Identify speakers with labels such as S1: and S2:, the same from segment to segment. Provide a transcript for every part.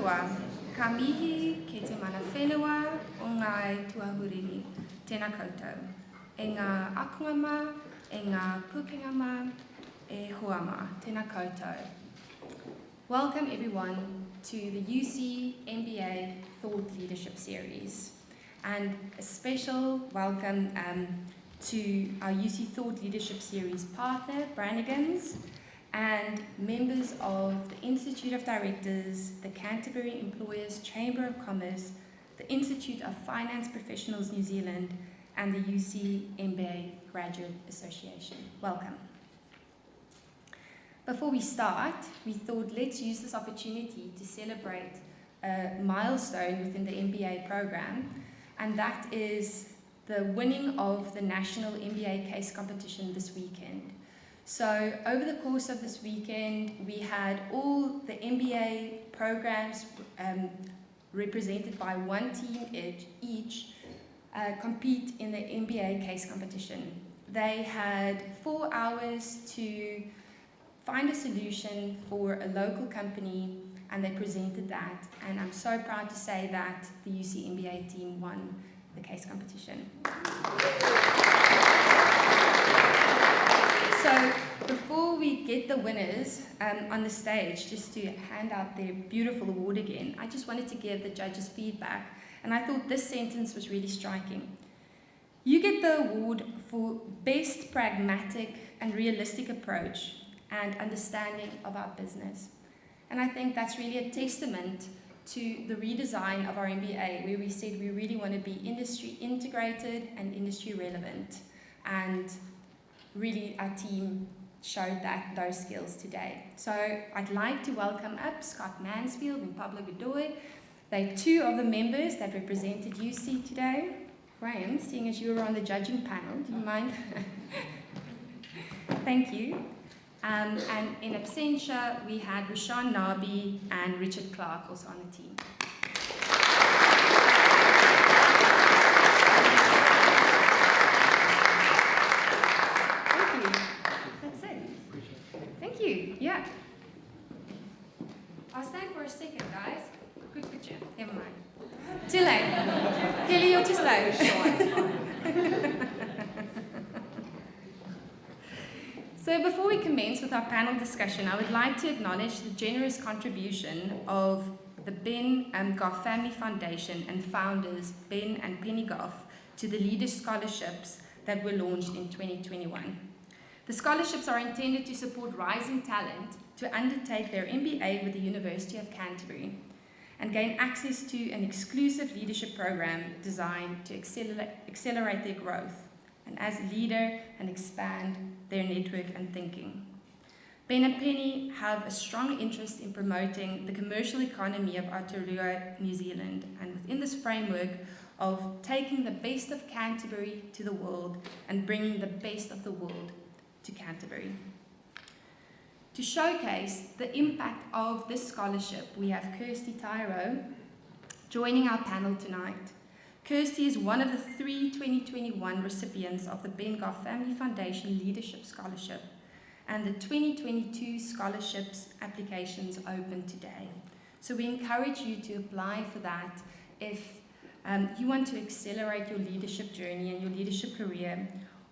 S1: katoa, ka mihi ke te mana whenua o ngai tuahuriri, tēnā koutou. E ngā akungama, e ngā pukingama, e huama, tēnā koutou. Welcome everyone to the UC MBA Thought Leadership Series. And a special welcome to our UC Thought Leadership Series partner, Brannigan's, and members of the Institute of Directors, the Canterbury Employers Chamber of Commerce, the Institute of Finance Professionals New Zealand, and the UC MBA Graduate Association. Welcome. Before we start, we thought let's use this opportunity to celebrate a milestone within the MBA program, and that is the winning of the National MBA Case Competition this weekend. So over the course of this weekend, we had all the MBA programs represented by one team each compete in the MBA case competition. They had 4 hours to find a solution for a local company, and they presented that. And I'm so proud to say that the UC MBA team won the case competition. So before we get the winners on the stage, just to hand out their beautiful award again, I just wanted to give the judges feedback, and I thought this sentence was really striking. You get the award for best pragmatic and realistic approach and understanding of our business. And I think that's really a testament to the redesign of our MBA, where we said we really want to be industry integrated and industry relevant. And really our team showed those skills today. So I'd like to welcome up Scott Mansfield and Pablo Godoy. They're 2 of the members that represented UC today. Graham, seeing as you were on the judging panel, do you mind? Thank you. And in absentia, we had Rushan Nabi and Richard Clark also on the team. Thank you. That's it. Thank you. Yeah. I'll stand for a second, guys. Quick picture. Never mind. Too late. Kelly, you're too slow. So before we commence with our panel discussion, I would like to acknowledge the generous contribution of the Ben Gough Family Foundation and founders Ben and Penny Gough to the Leaders Scholarships that were launched in 2021. The scholarships are intended to support rising talent to undertake their MBA with the University of Canterbury and gain access to an exclusive leadership program designed to accelerate their growth and as a leader and expand their network and thinking. Ben and Penny have a strong interest in promoting the commercial economy of Aotearoa, New Zealand, and within this framework of taking the best of Canterbury to the world and bringing the best of the world to Canterbury. To showcase the impact of this scholarship, we have Kirsty Tyro joining our panel tonight. Kirsty is one of the 3 2021 recipients of the Ben Gough Family Foundation Leadership Scholarship, and the 2022 scholarships applications open today. So we encourage you to apply for that if you want to accelerate your leadership journey and your leadership career,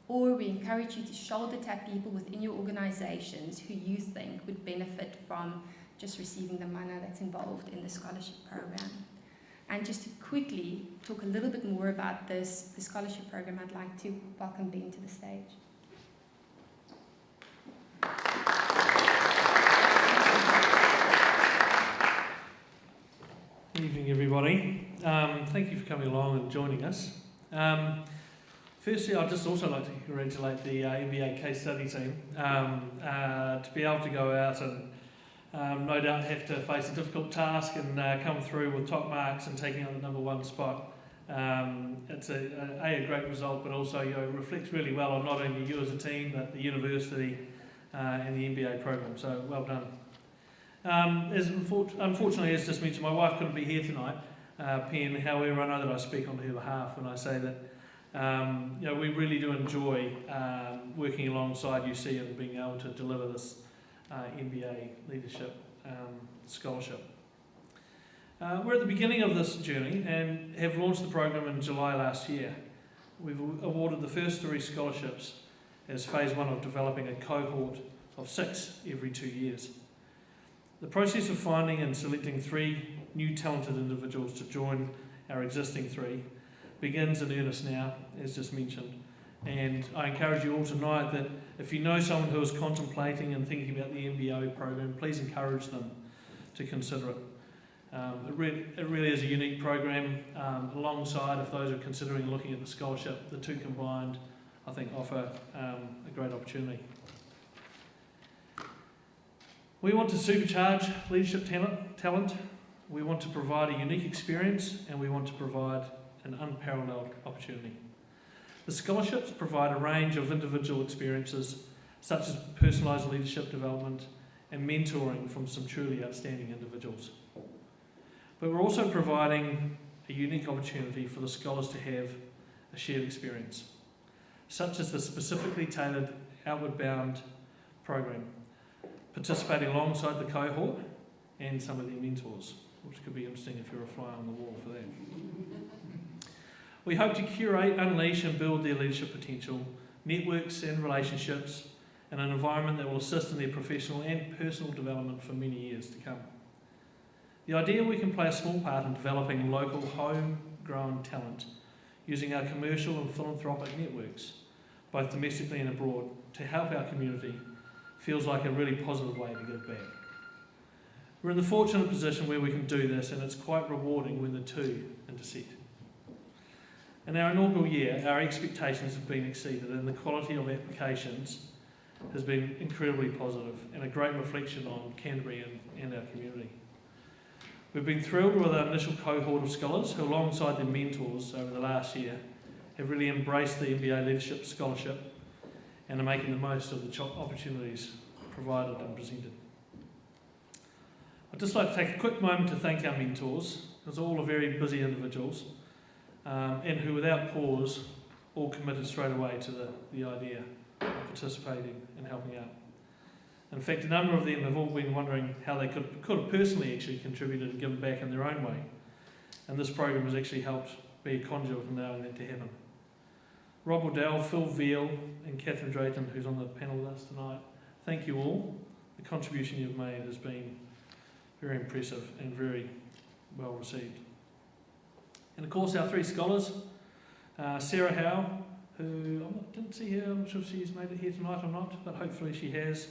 S1: or we encourage you to shoulder tap people within your organizations who you think would benefit from just receiving the mana that's involved in the scholarship program. And just to quickly talk a little bit more about the scholarship program, I'd like to welcome Ben to the stage.
S2: Good evening, everybody. Thank you for coming along and joining us. Firstly, I'd just also like to congratulate the MBA case study team to be able to go out and no doubt have to face a difficult task and come through with top marks and taking up the #1 spot. It's a great result, but also reflects really well on not only you as a team, but the university and the MBA program. So well done. Unfortunately, as just mentioned, my wife couldn't be here tonight, Pen. However, I know that I speak on her behalf when I say that we really do enjoy working alongside UC and being able to deliver this MBA leadership scholarship. We're at the beginning of this journey and have launched the program in July last year. We've awarded the first 3 scholarships as phase 1 of developing a cohort of 6 every 2 years. The process of finding and selecting 3 new talented individuals to join our existing 3 begins in earnest now, as just mentioned. And I encourage you all tonight that if you know someone who is contemplating and thinking about the MBA program, please encourage them to consider it. It really is a unique program. Alongside, if those are considering looking at the scholarship, the 2 combined, I think, offer a great opportunity. We want to supercharge leadership talent. We want to provide a unique experience, and we want to provide an unparalleled opportunity. The scholarships provide a range of individual experiences, such as personalised leadership development and mentoring from some truly outstanding individuals. But we're also providing a unique opportunity for the scholars to have a shared experience, such as the specifically tailored Outward Bound program, participating alongside the cohort and some of their mentors, which could be interesting if you're a fly on the wall for that. We hope to curate, unleash and build their leadership potential, networks and relationships in an environment that will assist in their professional and personal development for many years to come. The idea we can play a small part in developing local homegrown talent using our commercial and philanthropic networks, both domestically and abroad, to help our community feels like a really positive way to give back. We're in the fortunate position where we can do this, and it's quite rewarding when the 2 intersect. In our inaugural year, our expectations have been exceeded, and the quality of applications has been incredibly positive and a great reflection on Canterbury and our community. We've been thrilled with our initial cohort of scholars who, alongside their mentors over the last year, have really embraced the MBA Leadership Scholarship and are making the most of the opportunities provided and presented. I'd just like to take a quick moment to thank our mentors, because all are very busy individuals, and who without pause all committed straight away to the idea of participating and helping out. In fact, a number of them have all been wondering how they could have personally actually contributed and given back in their own way. And this program has actually helped be a conduit in allowing that to happen. Rob Waddell, Phil Veal and Catherine Drayton, who's on the panel with us tonight, thank you all. The contribution you've made has been very impressive and very well received. And of course our 3 scholars, Sarah Howe, who I didn't see her, I'm not sure if she's made it here tonight or not, but hopefully she has.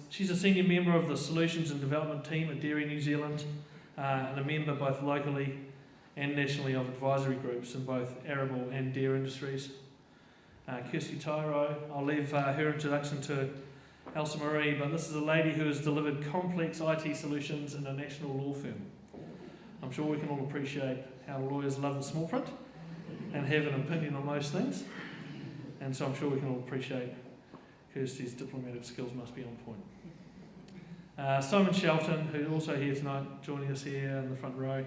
S2: She's a senior member of the Solutions and Development team at Dairy New Zealand, and a member both locally and nationally of advisory groups in both arable and dairy industries. Kirsty Tyro, I'll leave her introduction to Elsa Marie, but this is a lady who has delivered complex IT solutions in a national law firm. I'm sure we can all appreciate how lawyers love the small print and have an opinion on most things, and so I'm sure we can all appreciate Kirsty's diplomatic skills must be on point. Simon Shelton, who's also here tonight, joining us here in the front row,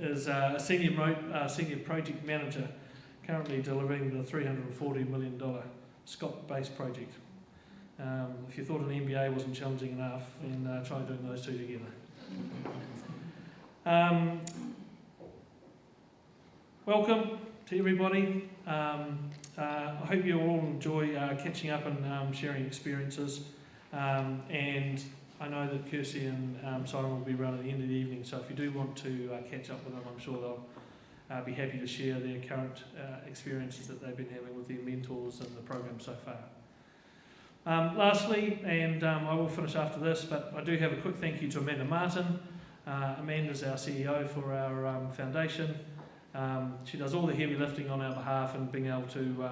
S2: is a senior project manager, currently delivering the $340 million Scott-based project. If you thought an MBA wasn't challenging enough, then try doing those 2 together. Welcome to everybody. I hope you all enjoy catching up and sharing experiences. And I know that Kirsty and Simon will be around at the end of the evening, so if you do want to catch up with them, I'm sure they'll be happy to share their current experiences that they've been having with their mentors and the program so far. Lastly, and I will finish after this, but I do have a quick thank you to Amanda Martin. Amanda's our CEO for our foundation. She does all the heavy lifting on our behalf and being able to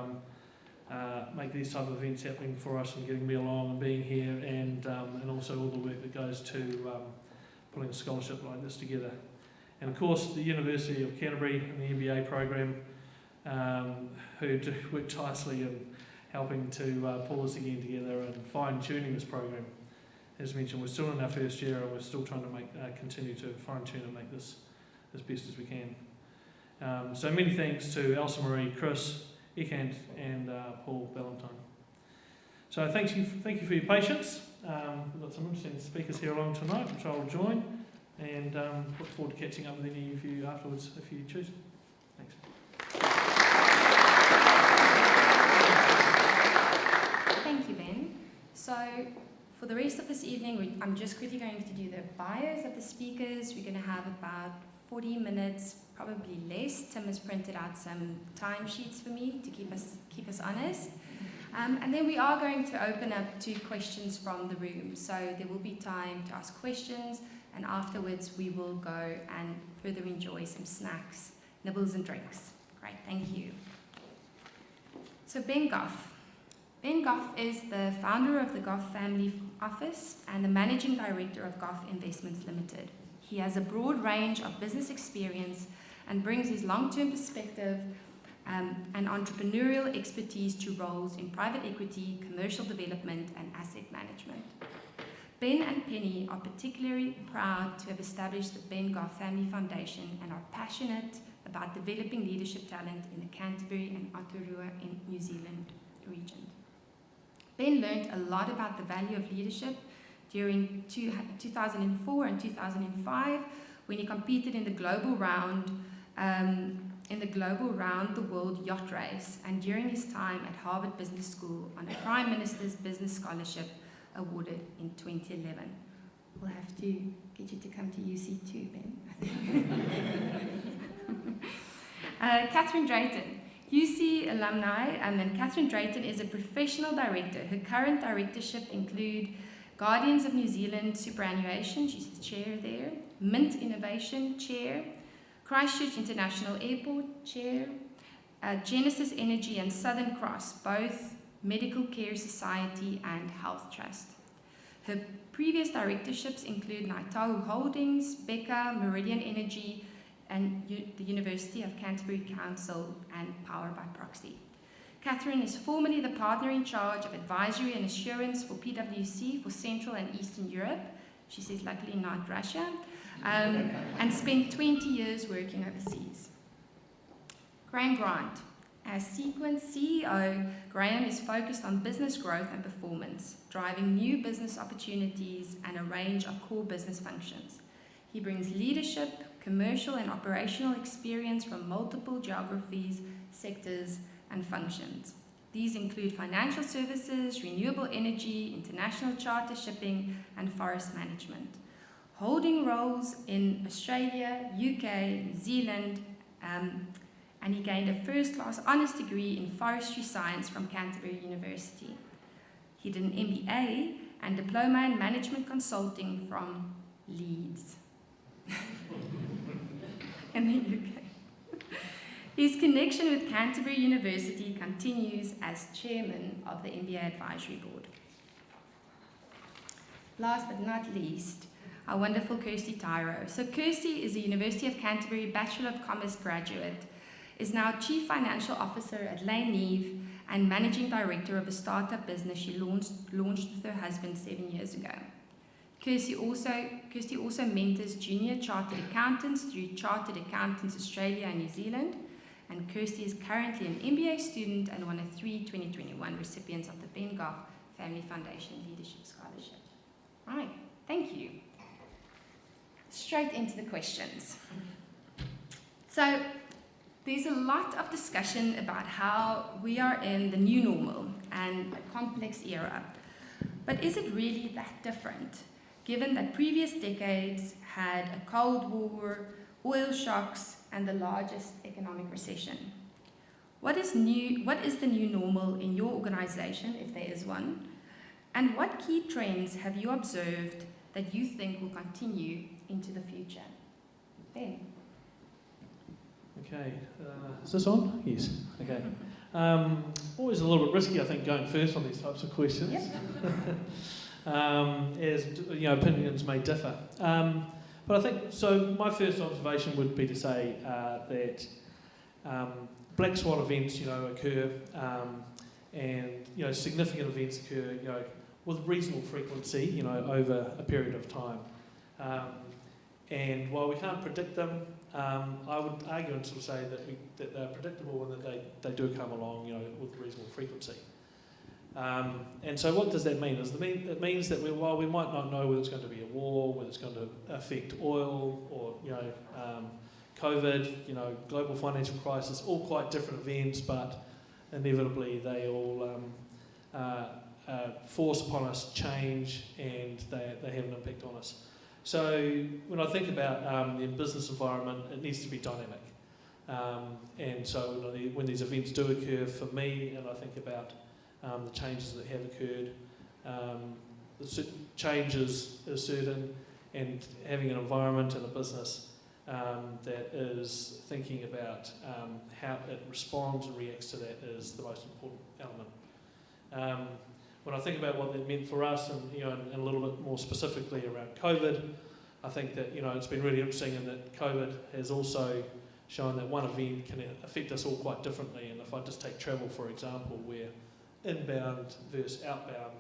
S2: make these type of events happening for us and getting me along and being here, and also all the work that goes to putting a scholarship like this together. And of course the University of Canterbury and the MBA program, who do work tirelessly in helping to pull this again together and fine-tuning this program. As mentioned, we're still in our first year and we're still trying to continue to fine-tune and make this as best as we can. So many thanks to Elsa Marie, Chris, Ekant and Paul Ballantyne. So thank you for your patience. We've got some interesting speakers here along tonight, which I'll join. and look forward to catching up with any of you afterwards if you choose. Thanks.
S1: Thank you, Ben. So for the rest of this evening, I'm just quickly going to do the bios of the speakers. We're going to have about 40 minutes, probably less. Tim has printed out some timesheets for me to keep us honest. And then we are going to open up to questions from the room. So there will be time to ask questions, and afterwards we will go and further enjoy some snacks, nibbles and drinks. Great, thank you. So Ben Gough. Ben Gough is the founder of the Gough Family Office and the managing director of Gough Investments Limited. He has a broad range of business experience and brings his long-term perspective and entrepreneurial expertise to roles in private equity, commercial development, and asset management. Ben and Penny are particularly proud to have established the Ben Gough Family Foundation and are passionate about developing leadership talent in the Canterbury and Aotearoa in New Zealand region. Ben learned a lot about the value of leadership during 2004 and 2005 when he competed in the global round the world yacht race, and during his time at Harvard Business School on a Prime Minister's Business Scholarship awarded in 2011. We'll have to get you to come to UC too, Ben. Catherine Drayton, UC alumni, and Catherine Drayton is a professional director. Her current directorship include Guardians of New Zealand Superannuation, she's the chair there, Mint Innovation Chair, Christchurch International Airport Chair, Genesis Energy and Southern Cross, both Medical Care Society and Health Trust. Her previous directorships include Naitahu Holdings, Becca, Meridian Energy, and the University of Canterbury Council and Power by Proxy. Catherine is formerly the partner in charge of advisory and assurance for PwC for Central and Eastern Europe. She says luckily not Russia. And spent 20 years working overseas. Graham Grant. As Sequence CEO, Graham is focused on business growth and performance, driving new business opportunities and a range of core business functions. He brings leadership, commercial and operational experience from multiple geographies, sectors, and functions. These include financial services, renewable energy, international charter shipping, and forest management. Holding roles in Australia, UK, New Zealand, and he gained a first-class honours degree in forestry science from Canterbury University. He did an MBA and diploma in management consulting from Leeds in the UK. His connection with Canterbury University continues as chairman of the MBA Advisory Board. Last but not least, our wonderful Kirsty Tyro. So Kirsty is a University of Canterbury Bachelor of Commerce graduate, is now Chief Financial Officer at Lane Neve and Managing Director of a startup business she launched with her husband 7 years ago. Kirsty also mentors junior chartered accountants through Chartered Accountants Australia and New Zealand, and Kirsty is currently an MBA student and one of 3 2021 recipients of the Ben Gough Family Foundation Leadership Scholarship. Right, thank you. Straight into the questions. So there's a lot of discussion about how we are in the new normal and a complex era. But is it really that different, given that previous decades had a Cold War, oil shocks, and the largest economic recession? What is the new normal in your organization, if there is one? And what key trends have you observed that you think will continue into the future? Ben.
S2: Okay, is this on? Yes. Okay. Always a little bit risky, I think, going first on these types of questions.
S1: Yep.
S2: As you know, opinions may differ. But I think so. My first observation would be to say that black swan events, occur, and significant events occur, with reasonable frequency, over a period of time. And while we can't predict them, I would argue and sort of say that they're predictable and that they do come along, with reasonable frequency. And so what does that mean? It means that while we might not know whether it's going to be a war, whether it's going to affect oil or, COVID, global financial crisis, all quite different events, but inevitably they all force upon us change, and they have an impact on us. So when I think about the business environment, it needs to be dynamic. And so when these events do occur for me, and I think about the changes that have occurred, the changes are certain, and having an environment and a business that is thinking about how it responds and reacts to that is the most important element. When I think about what that meant for us, and a little bit more specifically around COVID, I think that it's been really interesting in that COVID has also shown that one event can affect us all quite differently. And if I just take travel for example, where inbound versus outbound,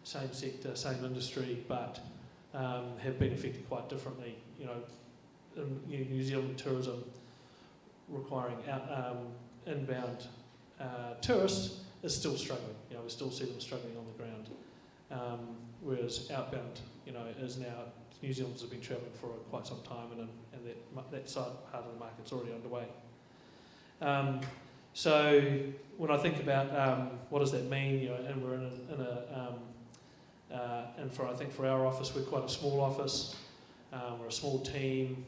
S2: same sector, same industry, but have been affected quite differently. New Zealand tourism requiring inbound tourists is still struggling. We still see them struggling on the ground, whereas outbound, is now, New Zealanders have been travelling for quite some time, and that side part of the market's already underway. So when I think about what does that mean, and we're I think for our office, we're quite a small office. We're a small team,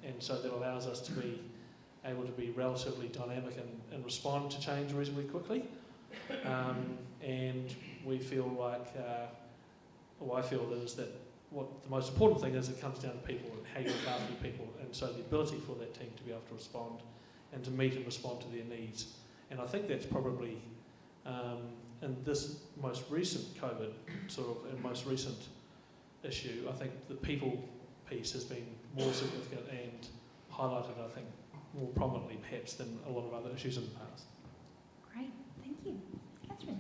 S2: and so that allows us to be able to be relatively dynamic and respond to change reasonably quickly. And we feel like, I feel is that what the most important thing is, it comes down to people and how you look after your people, and so the ability for that team to be able to respond and to meet and respond to their needs. And I think that's probably, in this most recent COVID and most recent issue, I think the people piece has been more significant and highlighted, I think, more prominently perhaps than a lot of other issues in the past.
S1: Great, thank you. Catherine?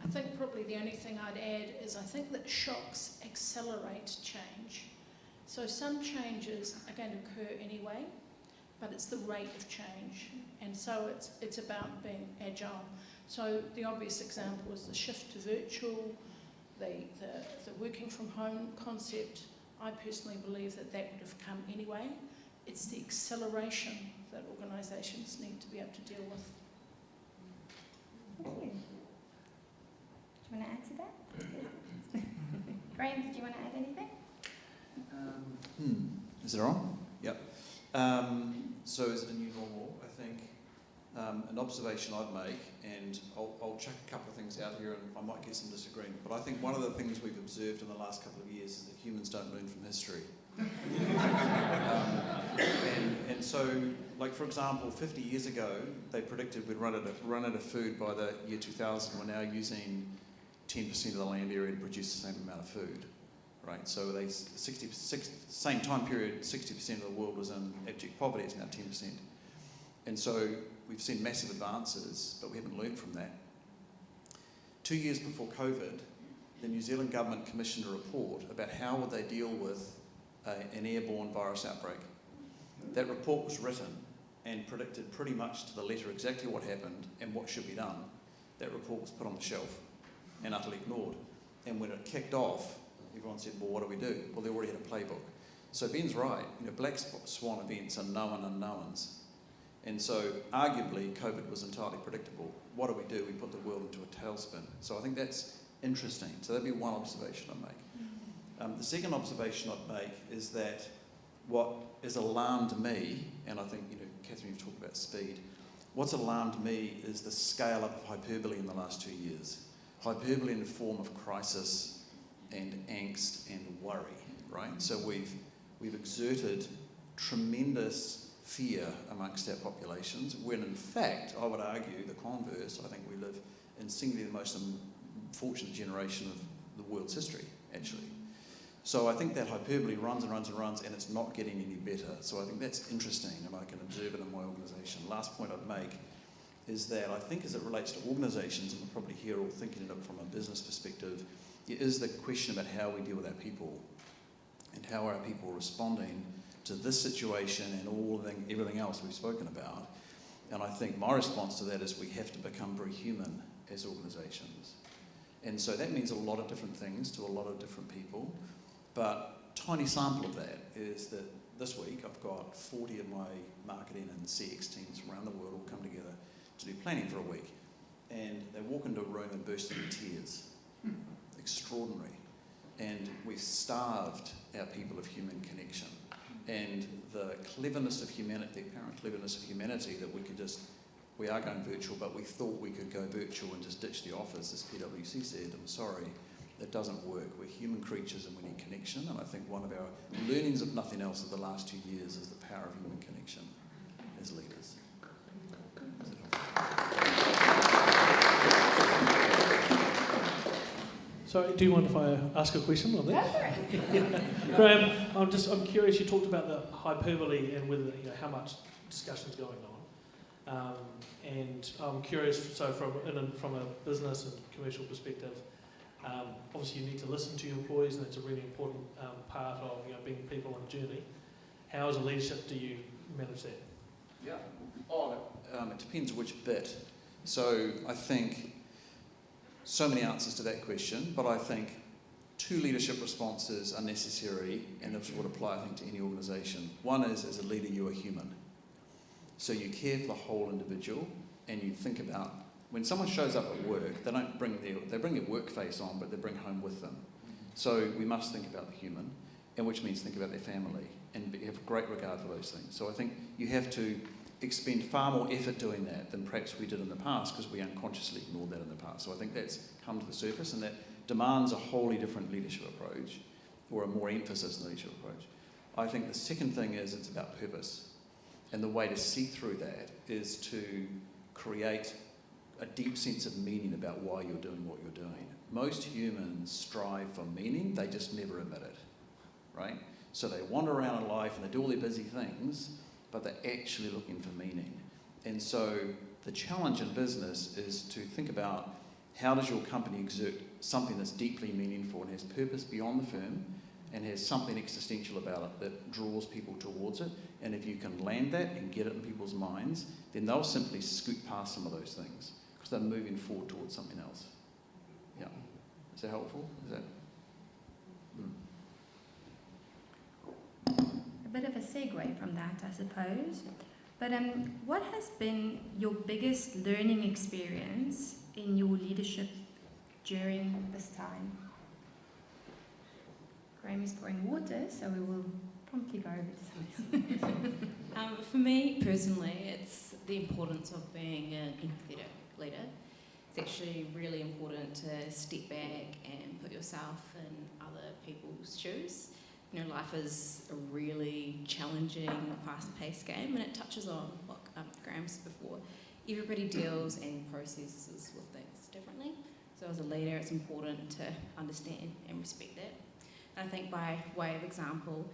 S3: I think probably the only thing I'd add is I think that shocks accelerate change. So some changes are going to occur anyway, but it's the rate of change. And so it's about being agile. So the obvious example is the shift to virtual, the working from home concept. I personally believe that would have come anyway. It's the acceleration that organisations need to be able to deal with.
S1: Thank you. Do you want to add to that? Graham, did you want to add anything?
S4: Is it on? Yep. So is it a new normal? I think an observation I'd make, and I'll chuck a couple of things out here and I might get some disagreement, but I think one of the things we've observed in the last couple of years is that humans don't learn from history. And so, like for example, 50 years ago, they predicted we'd run out of food by the year 2000. We're now using 10% of the land area to produce the same amount of food, right? So same time period, 60% of the world was in abject poverty. It's now 10%. And so we've seen massive advances, but we haven't learned from that. 2 years before COVID, the New Zealand government commissioned a report about how would they deal with an airborne virus outbreak. That report was written and predicted pretty much to the letter exactly what happened and what should be done. That report was put on the shelf and utterly ignored. And when it kicked off, everyone said, well, what do we do? Well, they already had a playbook. So Ben's right, black swan events are known unknowns. And so arguably COVID was entirely predictable. What do? We put the world into a tailspin. So I think that's interesting. So that'd be one observation I'd make. The second observation I'd make is that what has alarmed me, and I think, Catherine, you've talked about speed, what's alarmed me is the scale up of hyperbole in the last 2 years. Hyperbole in the form of crisis and angst and worry, right? So we've exerted tremendous fear amongst our populations, when in fact, I would argue the converse. I think we live in singularly the most unfortunate generation of the world's history, actually. So I think that hyperbole runs and runs and runs, and it's not getting any better. So I think that's interesting, and I can observe it in my organisation. Last point I'd make is that I think as it relates to organisations, and we're probably here all thinking of it from a business perspective, it is the question about how we deal with our people, and how are our people responding to this situation and everything else we've spoken about. And I think my response to that is we have to become very human as organisations. And so that means a lot of different things to a lot of different people. But a tiny sample of that is that this week I've got 40 of my marketing and CX teams around the world all come together to do planning for a week. And they walk into a room and burst into tears. Extraordinary. And we've starved our people of human connection. And the cleverness of humanity, the apparent cleverness of humanity that we are going virtual, but we thought we could go virtual and just ditch the office, as PwC said. I'm sorry, that doesn't work. We're human creatures and we need connection. And I think one of our learnings, if nothing else, of the last 2 years is the power of human connection as leaders.
S2: So, do you mind if I ask a question on that?
S1: Go for it.
S2: Graham, I'm curious. You talked about the hyperbole and whether how much discussion's going on, and I'm curious. So, from a business and commercial perspective, obviously you need to listen to your employees, and it's a really important part of being people on a journey. How, as a leadership, do you manage that?
S4: Yeah. It depends which bit. So I think so many answers to that question, but I think 2 leadership responses are necessary, and this would apply, I think, to any organisation. One is, as a leader, you are human. So you care for the whole individual, and you think about, when someone shows up at work, they bring their work face on, but they bring home with them. So we must think about the human, and which means think about their family, and have great regard for those things. So I think you have to expend far more effort doing that than perhaps we did in the past, because we unconsciously ignored that in the past. So I think that's come to the surface, and that demands a wholly different leadership approach, or a more emphasis in the leadership approach. I think the second thing is it's about purpose. And the way to see through that is to create a deep sense of meaning about why you're doing what you're doing. Most humans strive for meaning, they just never admit it, right? So they wander around in life and they do all their busy things, but they're actually looking for meaning. And so the challenge in business is to think about, how does your company exert something that's deeply meaningful and has purpose beyond the firm and has something existential about it that draws people towards it? And if you can land that and get it in people's minds, then they'll simply scoot past some of those things because they're moving forward towards something else. Yeah. Is that helpful? Is that?
S1: A bit of a segue from that, I suppose. But what has been your biggest learning experience in your leadership during this time? Graham is pouring water, so we will promptly go over to something.
S5: For me personally, it's the importance of being an empathetic leader. It's actually really important to step back and put yourself in other people's shoes. Life is a really challenging, fast-paced game, and it touches on what Graham said before. Everybody deals and processes with things differently. So as a leader, it's important to understand and respect that. And I think by way of example,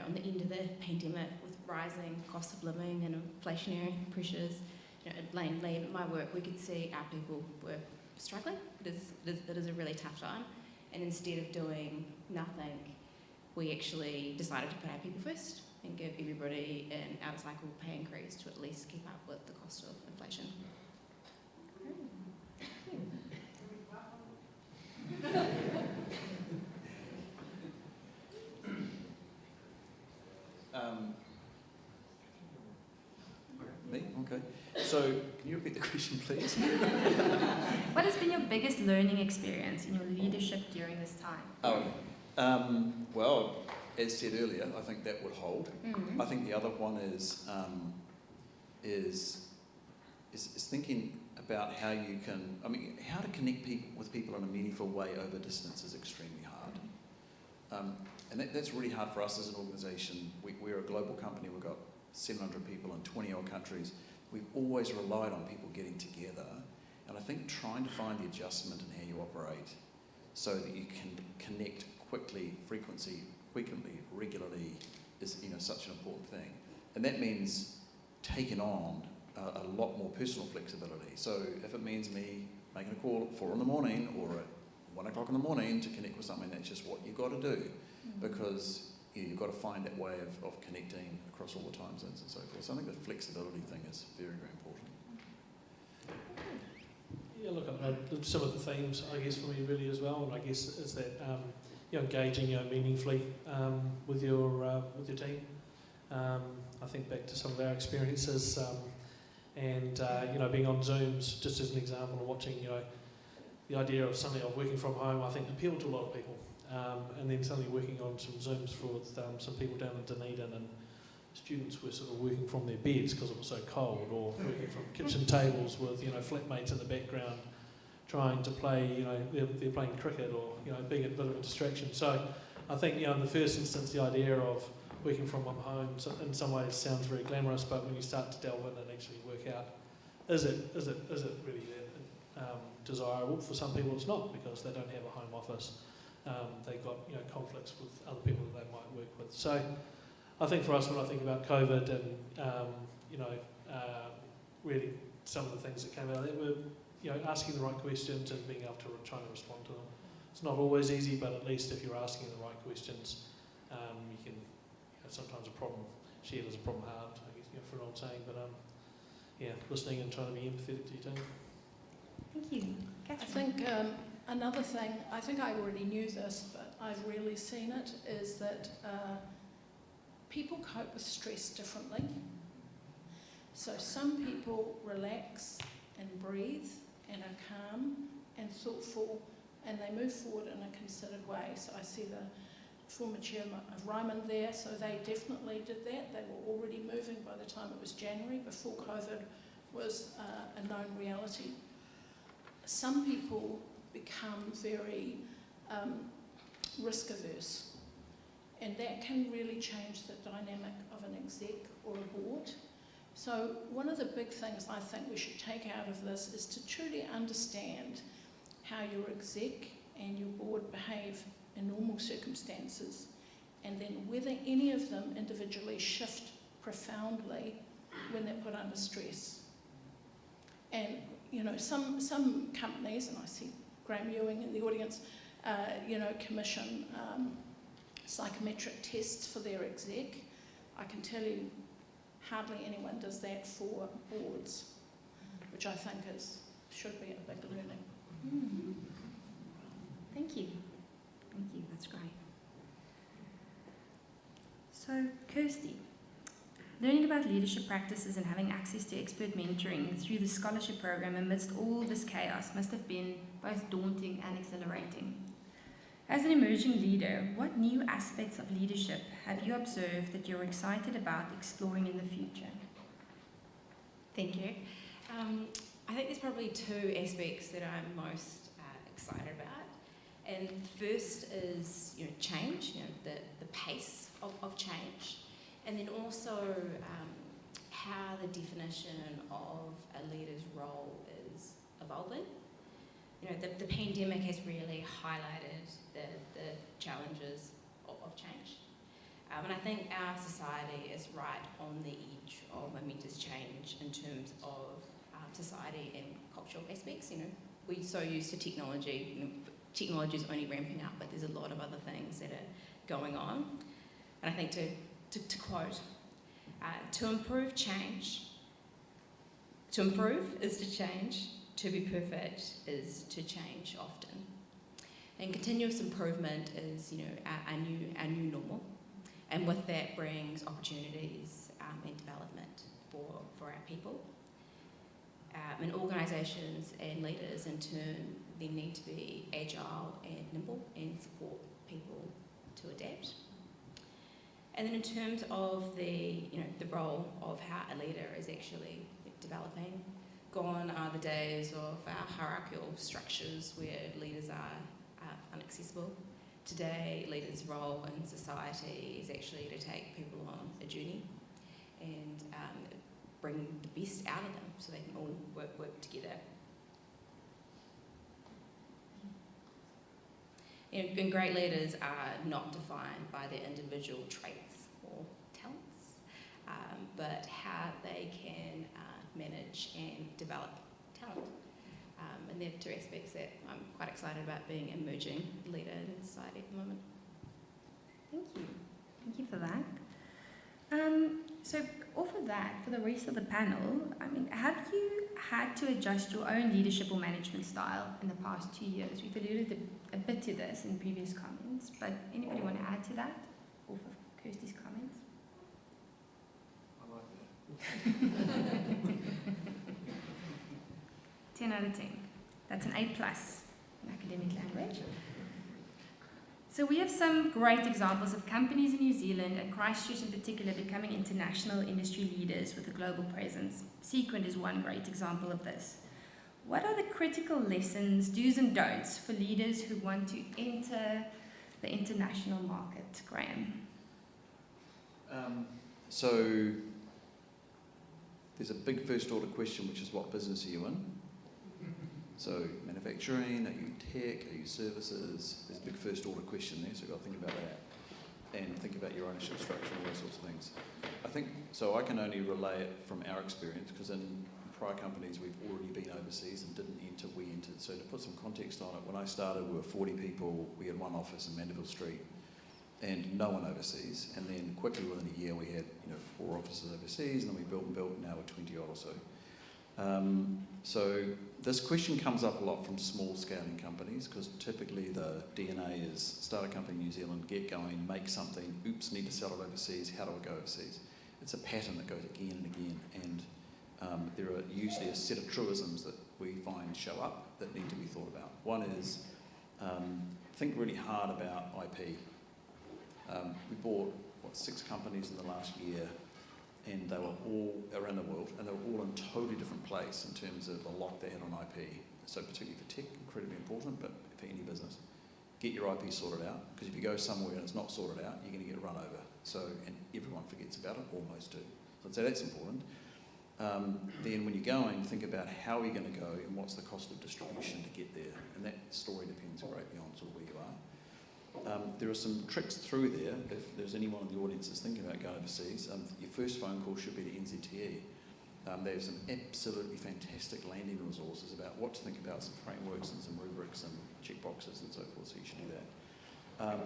S5: on the end of the pandemic, with rising cost of living and inflationary pressures, at Lane, my work, we could see our people were struggling. It is a really tough time. And instead of doing nothing, we actually decided to put our people first and give everybody an out-of-cycle pay increase to at least keep up with the cost of inflation.
S4: Me? Okay. So, can you repeat the question, please?
S1: What has been your biggest learning experience in your leadership during this time?
S4: Oh, okay. Well, as said earlier, I think that would hold.
S1: Mm-hmm.
S4: I think the other one is thinking about how you can, how to connect with people in a meaningful way over distance is extremely hard. And that's really hard for us as an organisation. We're a global company, we've got 700 people in 20 odd countries. We've always relied on people getting together. And I think trying to find the adjustment in how you operate so that you can connect quickly, frequently, regularly is such an important thing. And that means taking on a lot more personal flexibility. So if it means me making a call at 4 in the morning or at 1 o'clock in the morning to connect with something, that's just what you've got to do. Because you've got to find that way of connecting across all the time zones and so forth. So I think the flexibility thing is very, very important.
S2: Yeah, look, some of the themes, I guess, for me really as well, and I guess is that engaging meaningfully with your team. I think back to some of our experiences, and being on Zooms, just as an example, of watching the idea of suddenly of working from home, I think appealed to a lot of people, and then suddenly working on some Zooms for some people down in Dunedin, and students were sort of working from their beds because it was so cold, or working from kitchen tables with flatmates in the background trying to play, they're playing cricket, or being a bit of a distraction. So I think in the first instance, the idea of working from home in some ways sounds very glamorous, but when you start to delve in and actually work out, is it really that desirable? For some people it's not, because they don't have a home office. They've got conflicts with other people that they might work with. So I think for us, when I think about COVID and really some of the things that came out of it were asking the right questions and being able to try to respond to them. It's not always easy, but at least if you're asking the right questions, you can. Sometimes a problem shared is a problem hard, I guess, for an old saying. But listening and trying to be empathetic to your team.
S1: Thank you.
S3: I think another thing, I think I already knew this, but I've really seen it, is that people cope with stress differently. So some people relax and breathe and are calm and thoughtful, and they move forward in a considered way. So I see the former chairman of Ryman there, so they definitely did that. They were already moving by the time it was January, before COVID was a known reality. Some people become very risk averse, and that can really change the dynamic of an exec or a board. So one of the big things I think we should take out of this is to truly understand how your exec and your board behave in normal circumstances, and then whether any of them individually shift profoundly when they're put under stress. And some companies, and I see Graham Ewing in the audience, commission psychometric tests for their exec. I can tell you hardly anyone does that for boards, which I think should be a big learning.
S1: Thank you. Thank you, that's great. So, Kirsty, learning about leadership practices and having access to expert mentoring through the scholarship program amidst all this chaos must have been both daunting and exhilarating. As an emerging leader, what new aspects of leadership have you observed that you're excited about exploring in the future?
S5: Thank you. I think there's probably two aspects that I'm most excited about. And first is change, the pace of change, and then also how the definition of a leader's role is evolving. The pandemic has really highlighted the challenges of change, and I think our society is right on the edge of momentous change in terms of society and cultural aspects. We're so used to technology. Technology is only ramping up, but there's a lot of other things that are going on. And I think to quote, to improve is to change, to be perfect is to change often. And continuous improvement is our new normal. And with that brings opportunities and development for our people. And organisations and leaders in turn they need to be agile and nimble and support people to adapt. And then in terms of the role of how a leader is actually developing, gone are the days of our hierarchical structures where leaders are inaccessible. Today, leaders' role in society is actually to take people on a journey and bring the best out of them so they can all work together. And great leaders are not defined by their individual traits or talents, but how they can manage and develop talent. And they're two aspects that I'm quite excited about being an emerging leader in society at the moment.
S1: Thank you. Thank you for that. So off of that, for the rest of the panel, I mean, have you had to adjust your own leadership or management style in the past 2 years? We've alluded a bit to this in previous comments, but anybody want to add to that? Off of Kirsty's comments?
S4: I like that.
S1: 10 out of 10. That's an A+ in academic language. So we have some great examples of companies in New Zealand and Christchurch in particular becoming international industry leaders with a global presence. Sequent is one great example of this. What are the critical lessons, do's and don'ts for leaders who want to enter the international market, Graham?
S4: So there's a big first order question, which is what business are you in? So manufacturing, are you tech, are you services? There's a big first order question there, so you've got to think about that and think about your ownership structure and all those sorts of things. I think, so I can only relay it from our experience, because in prior companies we've already been overseas and didn't enter, we entered. So to put some context on it, when I started we were 40 people, we had one office in Mandeville Street and no one overseas, and then quickly within a year we had 4 offices overseas, and then we built and built, and now we're 20 odd or so. So this question comes up a lot from small scaling companies, because typically the DNA is start a company in New Zealand, get going, make something, oops, need to sell it overseas, how do I go overseas? It's a pattern that goes again and again, and there are usually a set of truisms that we find show up that need to be thought about. One is think really hard about IP. We bought 6 companies in the last year, and they were all around the world, and they were all in a totally different place in terms of the lock they had on IP. So particularly for tech, incredibly important, but for any business, get your IP sorted out, because if you go somewhere and it's not sorted out, you're going to get run over. So, and everyone forgets about it, almost do. So I'd say that's important. Then when you're going, think about how are you going to go and what's the cost of distribution to get there. And that story depends greatly on sort of where you are. There are some tricks through there. If there's anyone in the audience that's thinking about going overseas, your first phone call should be to NZTE. They have some absolutely fantastic landing resources about what to think about, some frameworks and some rubrics and checkboxes and so forth, so you should do that.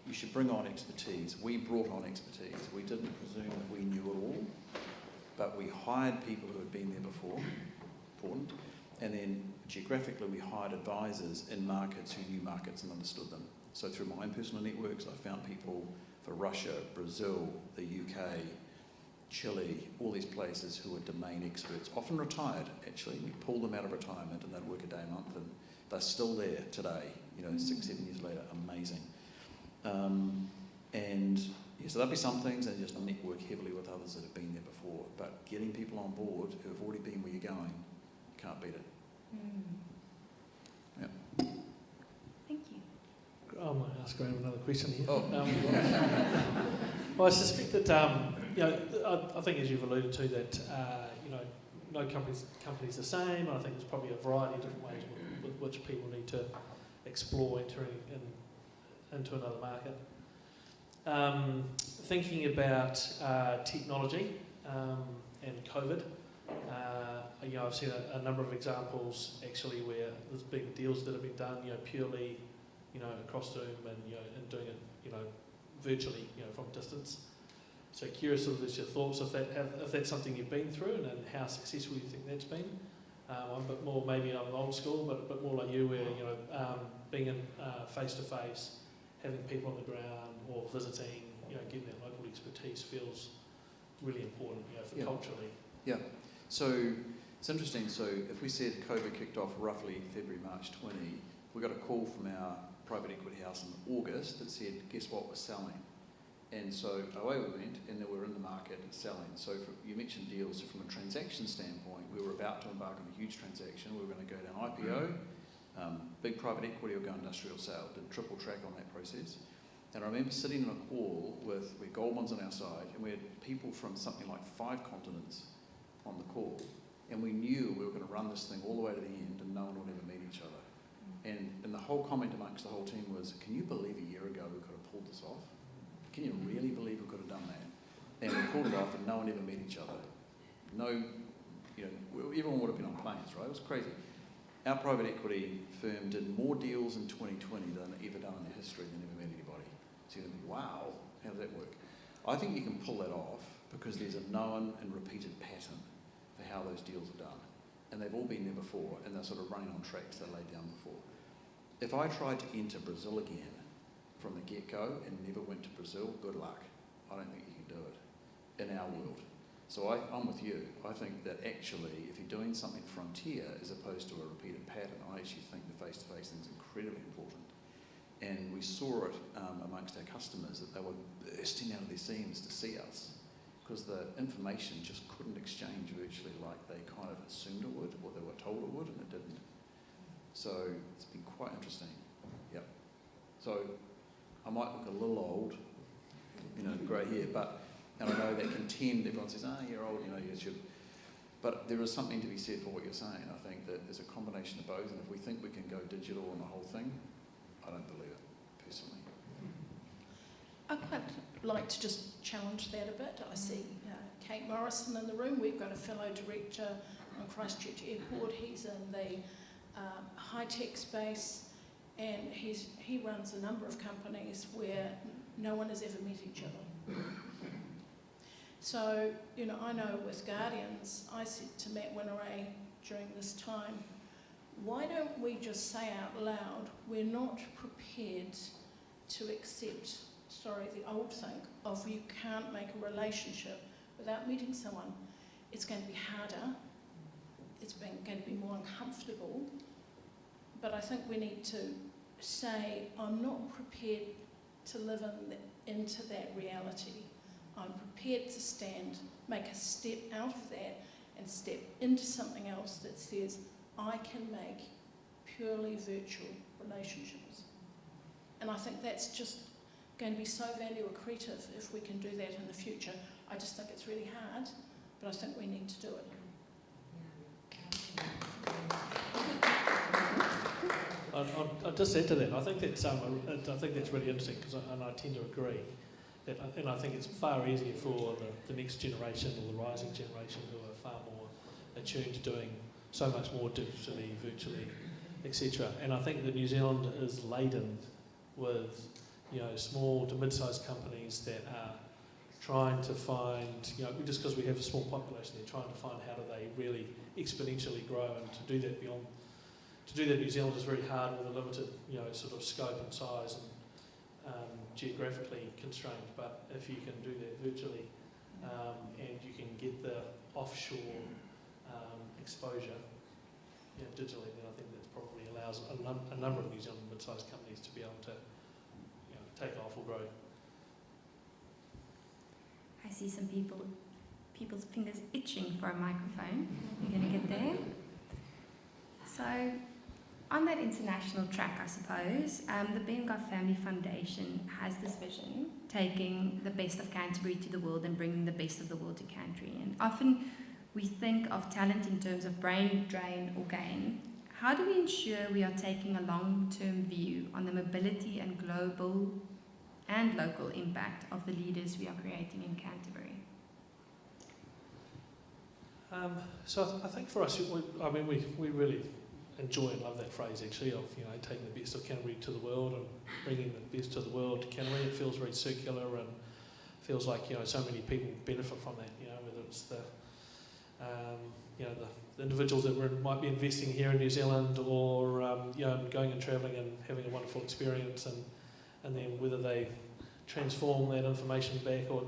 S4: You should bring on expertise. We brought on expertise. We didn't presume that we knew it all, but we hired people who had been there before, important, and then geographically we hired advisors in markets who knew markets and understood them. So through my own personal networks, I found people for Russia, Brazil, the UK, Chile, all these places who are domain experts, often retired actually. We pulled them out of retirement and they'd work a day a month, and they're still there today, 6, 7 years later, amazing. And yeah, so there'll be some things, and just network heavily with others that have been there before. But getting people on board who have already been where you're going, you can't beat it. Yeah.
S1: Thank you.
S2: I might ask Graham another question here.
S4: Oh.
S2: Well, I suspect that I think, as you've alluded to, that no company's the same. I think there's probably a variety of different ways with which people need to explore entering into another market. Thinking about technology and COVID, I've seen a number of examples actually where there's been deals that have been done, purely, across Zoom and doing it, virtually, from distance. So curious sort of as your thoughts if that's something you've been through and how successful you think that's been. I'm a bit more, maybe I'm old school, but a bit more like you, where being in face to face, having people on the ground or visiting, getting that local expertise feels really important, for culturally.
S4: Yeah. So it's interesting. So if we said COVID kicked off roughly February, March 20, we got a call from our private equity house in August that said, guess what, we're selling. And so away we went, and then we were in the market selling. So you mentioned deals. So from a transaction standpoint, we were about to embark on a huge transaction. We were going to go down IPO, big private equity, or go industrial sale. Did triple track on that process. And I remember sitting in a call with Goldman's on our side, and we had people from something like 5 continents on the call, and we knew we were going to run this thing all the way to the end, and no one would ever meet each other. And the whole comment amongst the whole team was, can you believe a year ago we could have pulled this off? Can you really believe we could have done that? And we pulled it off, and no one ever met each other. No, everyone would have been on planes, right? It was crazy. Our private equity firm did more deals in 2020 than they've ever done in their history, than ever met anybody. So you're going to think, wow, how does that work? I think you can pull that off because there's a known and repeated pattern for how those deals are done. And they've all been there before, and they're sort of running on tracks they laid down before. If I tried to enter Brazil again from the get-go and never went to Brazil, good luck. I don't think you can do it in our world. So I'm with you. I think that actually, if you're doing something frontier as opposed to a repeated pattern, I actually think the face-to-face thing is incredibly important. And we saw it amongst our customers that they were bursting out of their seams to see us because the information just couldn't exchange virtually like they kind of assumed it would or they were told it would, and it didn't. So it's been quite interesting. Yep. So I might look a little old, grey hair, and I know that can tend, everyone says, you're old, you should. But there is something to be said for what you're saying. I think that there's a combination of both, and if we think we can go digital on the whole thing, I don't believe it, personally.
S3: I'd quite like to just challenge that a bit. I see Kate Morrison in the room. We've got a fellow director on Christchurch Airport. He's in the high-tech space, and he runs a number of companies where no one has ever met each other. So, I know with Guardians, I said to Matt Winneray during this time, why don't we just say out loud, we're not prepared to accept, the old thing of you can't make a relationship without meeting someone. It's going to be harder, it's going to be more uncomfortable, but I think we need to say, I'm not prepared to live into that reality. I'm prepared to make a step out of that and step into something else that says, I can make purely virtual relationships. And I think that's just going to be so value accretive if we can do that in the future. I just think it's really hard, but I think we need to do it.
S2: I'll just add to that. I think that's really interesting, and I tend to agree. And I think it's far easier for the next generation or the rising generation who are far more attuned to doing so much more digitally, virtually, etc. And I think that New Zealand is laden with small to mid-sized companies that are trying to find, just because we have a small population, they're trying to find how do they really exponentially grow, and to do that New Zealand is very hard with a limited, sort of scope and size and geographically constrained. But if you can do that virtually and you can get the offshore exposure digitally, then I think that probably allows a number of New Zealand mid-sized companies to be able to take off or grow.
S1: I see some people's fingers itching for a microphone. We're going to get there. So, on that international track, I suppose, the Ben Gough Family Foundation has this vision, taking the best of Canterbury to the world and bringing the best of the world to Canterbury. And often we think of talent in terms of brain drain or gain. How do we ensure we are taking a long-term view on the mobility and global and local impact of the leaders we are creating in Canterbury?
S2: So I think for us, we really enjoy and love that phrase actually of taking the best of Canterbury to the world and bringing the best of the world to Canterbury. It feels very circular and feels like so many people benefit from that. Whether it's the individuals that might be investing here in New Zealand or going and travelling and having a wonderful experience, and then whether they transform that information back or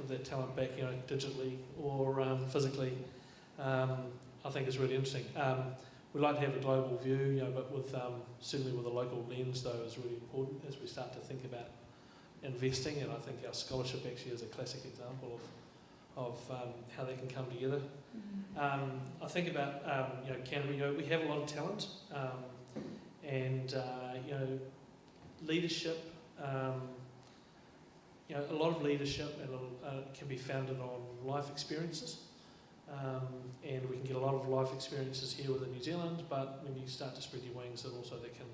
S2: that talent back digitally or physically. I think is really interesting. We like to have a global view, but with certainly with a local lens, though, is really important as we start to think about investing. And I think our scholarship actually is a classic example of how they can come together. I think about Canterbury. We have a lot of talent and leadership. A lot of leadership can be founded on life experiences. And we can get a lot of life experiences here within New Zealand, but when you start to spread your wings, then also that can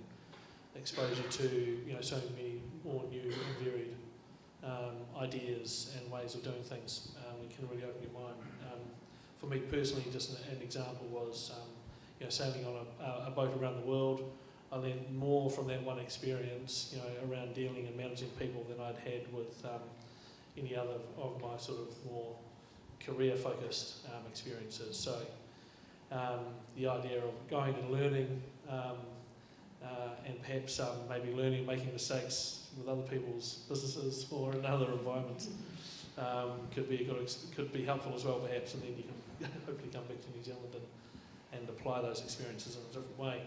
S2: expose you to so many more new and varied ideas and ways of doing things. It can really open your mind. For me personally, just an example was sailing on a boat around the world I learned more from that one experience, around dealing and managing people than I'd had with any other of my sort of more career-focused experiences. So the idea of going and learning and perhaps maybe learning, making mistakes with other people's businesses or in other environments could be helpful as well, perhaps, and then you can hopefully come back to New Zealand and apply those experiences in a different way.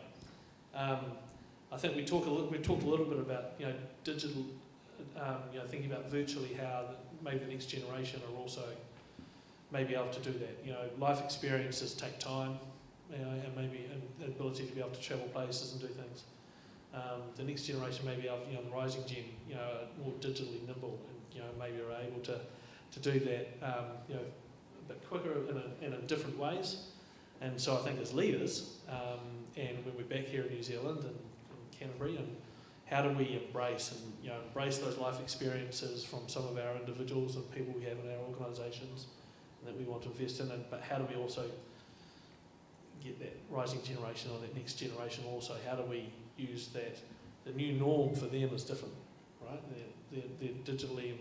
S2: I think we talked a little bit about digital, thinking about virtually how maybe the next generation are also maybe able to do that. Life experiences take time, and maybe an ability to be able to travel places and do things. The next generation maybe the rising gen, are more digitally nimble and maybe are able to do that a bit quicker and in different ways. And so I think as leaders, and when we're back here in New Zealand and in Canterbury, and how do we embrace those life experiences from some of our individuals and people we have in our organisations and that we want to invest in, but how do we also get that rising generation or that next generation also? How do we use that? The new norm for them is different, right? They're digitally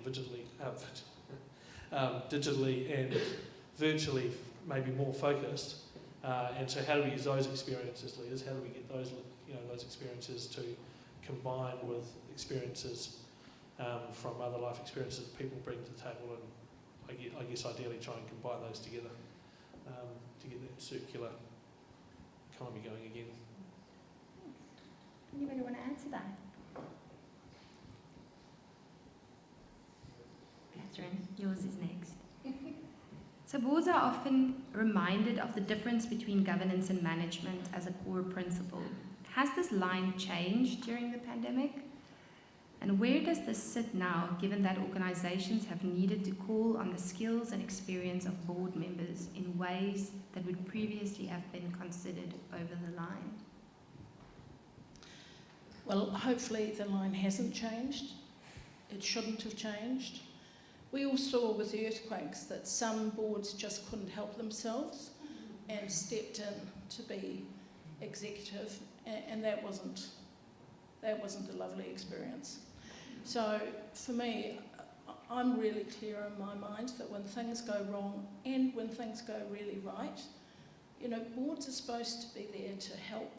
S2: and virtually maybe more focused. And so how do we use those experiences, leaders? How do we get those experiences to combine with experiences from other life experiences people bring to the table, and I guess ideally try and combine those together to get that circular economy going again.
S1: Anybody want to add to that? Catherine, yours is next. So boards are often reminded of the difference between governance and management as a core principle. Has this line changed during the pandemic? And where does this sit now, given that organisations have needed to call on the skills and experience of board members in ways that would previously have been considered over the line?
S3: Well, hopefully the line hasn't changed. It shouldn't have changed. We all saw with the earthquakes that some boards just couldn't help themselves and stepped in to be executive, and that wasn't a lovely experience. So for me, I'm really clear in my mind that when things go wrong and when things go really right, boards are supposed to be there to help,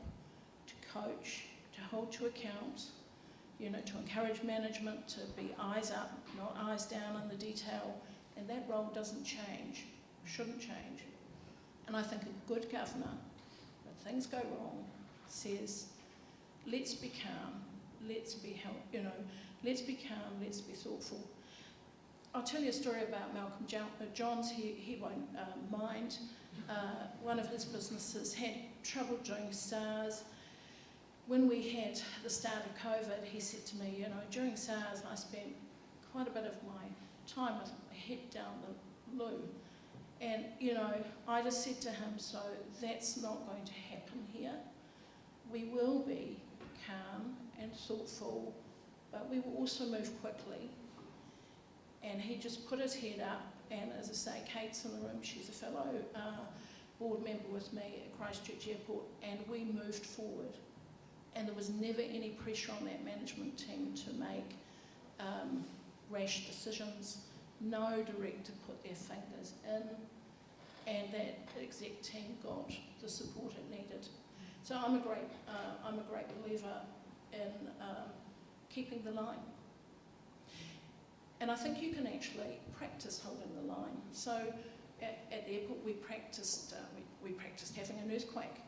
S3: to coach, to hold to account, to encourage management to be eyes up, not eyes down in the detail, and that role doesn't change, shouldn't change. And I think a good governor, when things go wrong, says, let's be calm, let's be let's be calm, let's be thoughtful. I'll tell you a story about Malcolm Johns, he won't mind. One of his businesses had trouble during SARS. When we had the start of COVID, he said to me, during SARS I spent quite a bit of my time with my head down the loo. And, I just said to him, so that's not going to happen here. We will be calm and thoughtful, but we will also move quickly. And he just put his head up, and as I say, Kate's in the room, she's a fellow board member with me at Christchurch Airport, and we moved forward. And there was never any pressure on that management team to make rash decisions. No director put their fingers in, and that exec team got the support it needed. So I'm a great believer in keeping the line. And I think you can actually practice holding the line. So at the airport we practiced having an earthquake.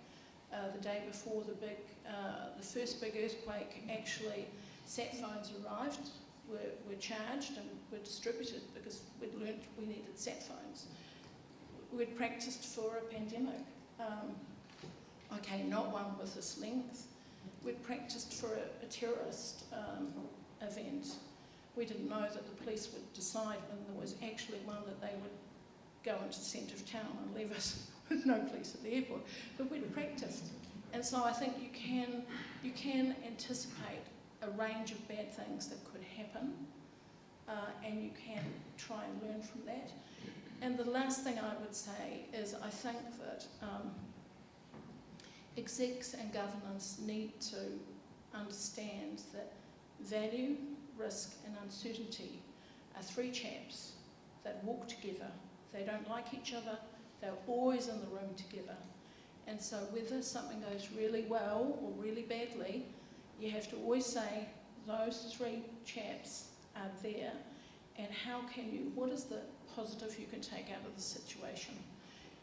S3: The day before the first big earthquake, actually sat phones arrived, were charged and were distributed because we'd learnt we needed sat phones. We'd practiced for a pandemic. Okay, not one with this length. We'd practiced for a terrorist event. We didn't know that the police would decide when there was actually one that they would go into the centre of town and leave us with no police at the airport. But we'd practiced. And so I think you can anticipate a range of bad things that could happen, and you can try and learn from that. And the last thing I would say is I think that execs and governors need to understand that value, risk and uncertainty are three chaps that walk together. They don't like each other, they're always in the room together. And so whether something goes really well or really badly, you have to always say those three chaps are there, and what is the positive you can take out of the situation?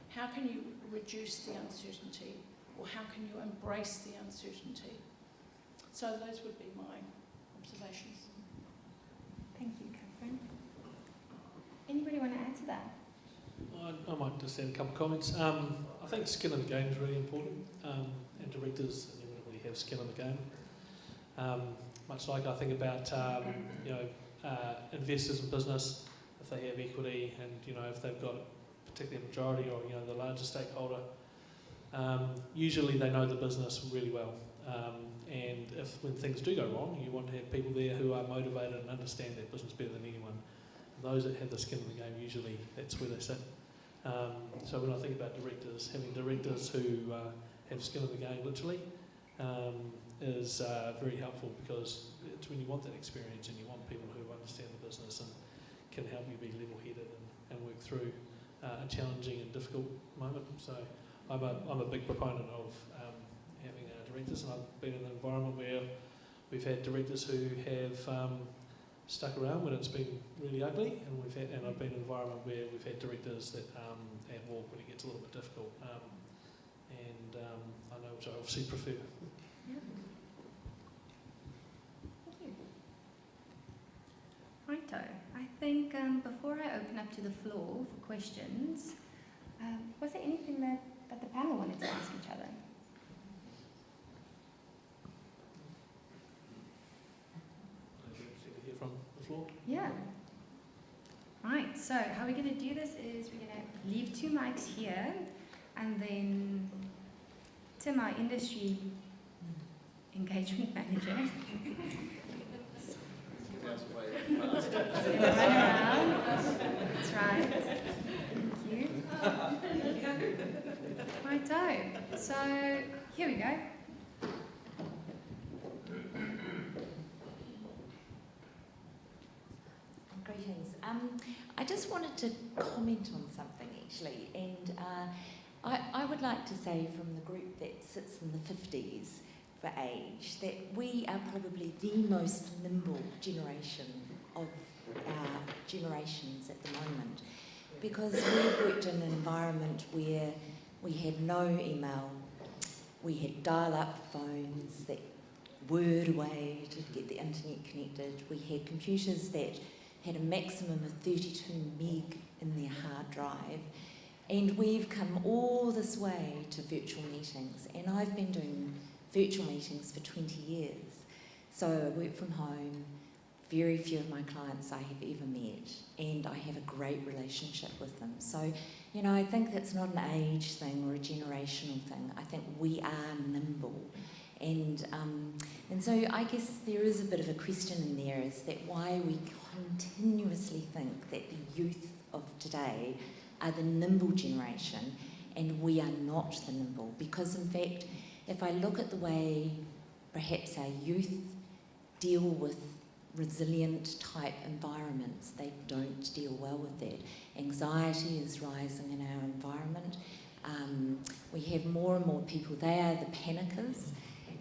S3: How can you reduce the uncertainty, or how can you embrace the uncertainty? So those would be my observations.
S1: Thank you, Catherine. Anybody want to add to that?
S2: I might just add a couple of comments. I think skin in the game is really important, and directors inevitably have skin in the game. Much like I think about investors in business, if they have equity and if they've got particularly a majority or the larger stakeholder, usually they know the business really well. And when things do go wrong, you want to have people there who are motivated and understand that business better than anyone. Those that have the skin in the game, usually that's where they sit. So when I think about directors, having directors who have skin in the game, literally, is very helpful, because it's when you want that experience and you want people who understand the business and can help you be level-headed and work through a challenging and difficult moment. So I'm a big proponent of having directors, and I've been in an environment where we've had directors who have stuck around when it's been really ugly, and I've been in an environment where we've had directors that have walked when it gets a little bit difficult, and I know which I obviously prefer.
S1: Yeah. Thank you. Righto. I think before I open up to the floor for questions, was there anything that the panel wanted to ask each other?
S2: From the floor?
S1: Yeah. Right, so how we're going to do this is we're going to leave 2 mics here, and then Tim, our industry engagement manager, run around. That's right. Thank you. Righto. So here we go.
S6: Greetings. I just wanted to comment on something actually, and I would like to say from the group that sits in the 50s for age that we are probably the most nimble generation of our generations at the moment, because we've worked in an environment where we had no email, we had dial-up phones that whirred away to get the internet connected, we had computers that had a maximum of 32 meg in their hard drive, and we've come all this way to virtual meetings, and I've been doing virtual meetings for 20 years. So I work from home, very few of my clients I have ever met, and I have a great relationship with them. So, I think that's not an age thing or a generational thing. I think we are nimble. And so I guess there is a bit of a question in there, is that why we continuously think that the youth of today are the nimble generation and we are not the nimble. Because in fact, if I look at the way perhaps our youth deal with resilient type environments, they don't deal well with that. Anxiety is rising in our environment. We have more and more people, they are the panickers,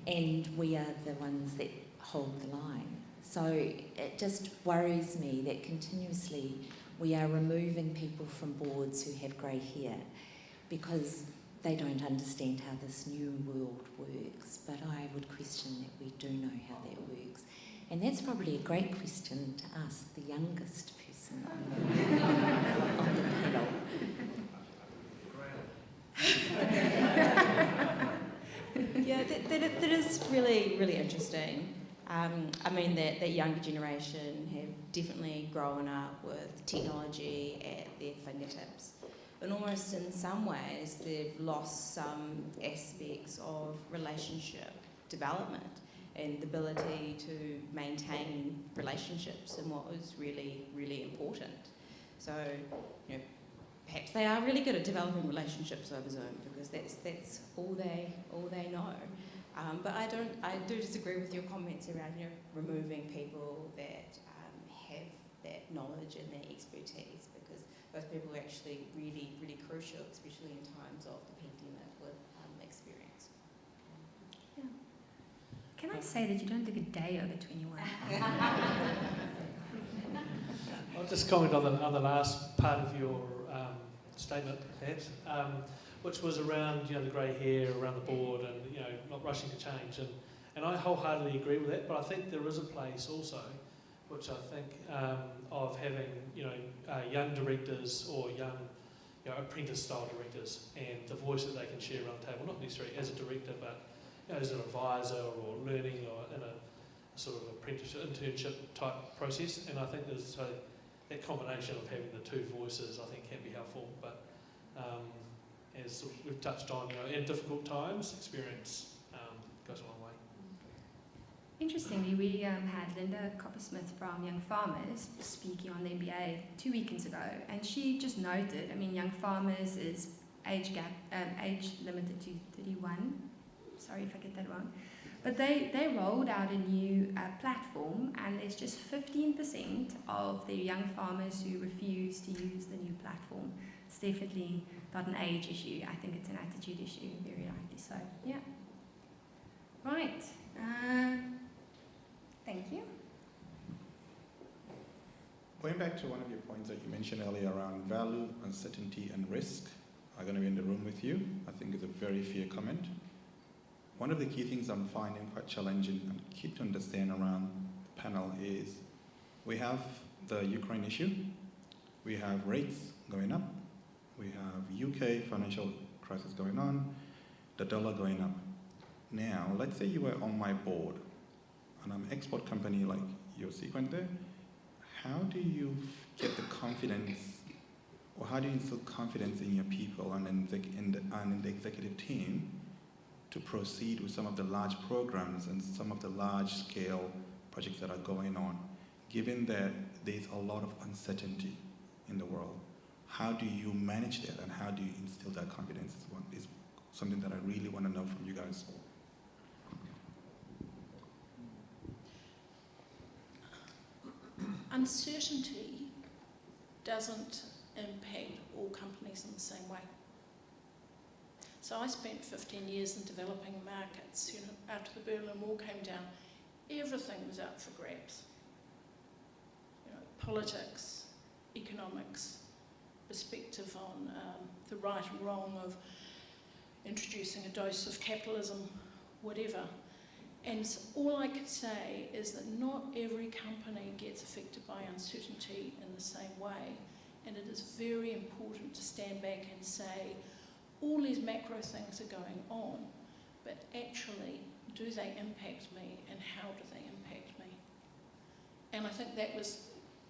S6: and we are the ones that hold the line. So it just worries me that continuously we are removing people from boards who have grey hair because they don't understand how this new world works. But I would question that we do know how that works. And that's probably a great question to ask the youngest person on the panel.
S5: Yeah, that is really, really interesting. I mean, that younger generation have definitely grown up with technology at their fingertips. But almost in some ways, they've lost some aspects of relationship development and the ability to maintain relationships and what was really, really important. So, perhaps they are really good at developing relationships over Zoom because that's all they know. But I do disagree with your comments around removing people that have that knowledge and that expertise, because those people are actually really, really crucial, especially in times of the pandemic with experience.
S1: Yeah. Can I say that you don't look a day over 21?
S2: I'll just comment on the last part of your statement, perhaps, which was around the grey hair around the board and not rushing to change, and I wholeheartedly agree with that. But I think there is a place also, which I think of having young directors or young apprentice style directors and the voice that they can share around the table, not necessarily as a director, but as an advisor or learning or in a sort of apprenticeship internship type process. And I think there's that combination of having the two voices, I think, can be helpful. But as we've touched on, in difficult times, experience goes a long way.
S1: Interestingly, we had Linda Coppersmith from Young Farmers speaking on the MBA 2 weekends ago, and she just noted, Young Farmers is age limited to 31. Sorry if I get that wrong. But they rolled out a new platform, and there's just 15% of the young farmers who refuse to use the new platform. It's definitely not an age issue. I think it's an attitude issue, very likely so. Yeah. Right. Thank you.
S7: Going back to one of your points that you mentioned earlier around value, uncertainty, and risk, I'm going to be in the room with you. I think it's a very fair comment. One of the key things I'm finding quite challenging and key to understand around the panel is we have the Ukraine issue, we have rates going up, we have UK financial crisis going on, the dollar going up. Now, let's say you were on my board and I'm an export company like your Sequent there. How do you get the confidence, or how do you instill confidence in your people and in the executive team to proceed with some of the large programs and some of the large-scale projects that are going on, given that there's a lot of uncertainty in the world? How do you manage that, and how do you instill that confidence is something that I really want to know from you guys.
S3: Uncertainty doesn't impact all companies in the same way. So I spent 15 years in developing markets. After the Berlin Wall came down, everything was up for grabs. Politics, economics, perspective on the right and wrong of introducing a dose of capitalism, whatever. And all I could say is that not every company gets affected by uncertainty in the same way, and it is very important to stand back and say, all these macro things are going on, but actually, do they impact me, and how do they impact me? And I think that was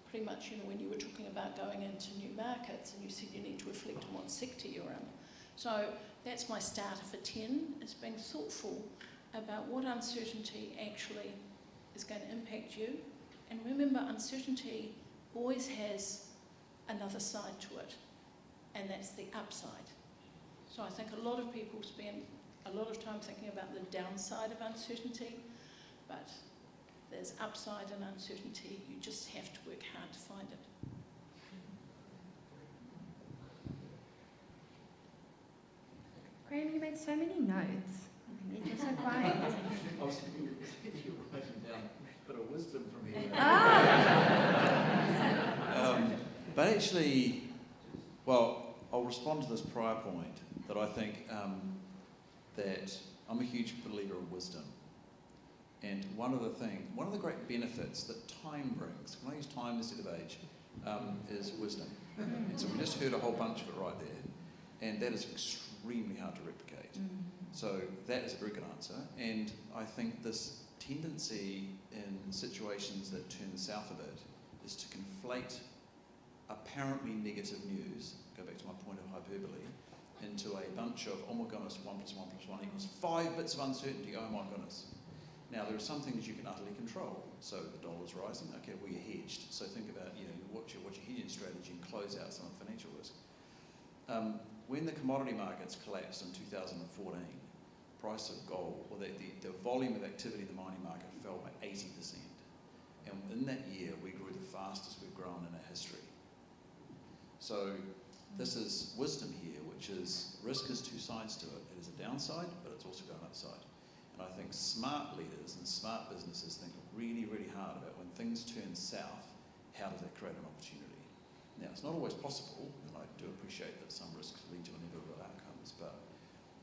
S3: pretty much, when you were talking about going into new markets, and you said you need to reflect on what sector you're in. So that's my starter for 10, is being thoughtful about what uncertainty actually is going to impact you. And remember, uncertainty always has another side to it, and that's the upside. So I think a lot of people spend a lot of time thinking about the downside of uncertainty, but there's upside in uncertainty. You just have to work hard to find it.
S1: Graham, you made so many notes. You're so quiet.
S4: I was writing down a bit of wisdom from here. But actually, well, I'll respond to this prior point that I think that I'm a huge believer in wisdom. And one of the great benefits that time brings, when I use time instead of age, is wisdom. And so we just heard a whole bunch of it right there. And that is extremely hard to replicate. So that is a very good answer. And I think this tendency in situations that turn south a bit is to conflate apparently negative news, go back to my point of hyperbole, into a bunch of, oh my goodness, 1 + 1 + 1 = 5 bits of uncertainty, oh my goodness. Now, there are some things you can utterly control. So the dollar's rising, okay, well, you're hedged. So think about, what's your hedging strategy and close out some of the financial risk. when the commodity markets collapsed in 2014, price of gold, or the volume of activity in the mining market fell by 80%. And in that year, we grew the fastest we've grown in our history. So this is wisdom here, which is risk has two sides to it. It is a downside, but it's also got an upside. And I think smart leaders and smart businesses think really, really hard about when things turn south, how does that create an opportunity? Now, it's not always possible, and I do appreciate that some risks lead to inevitable outcomes, but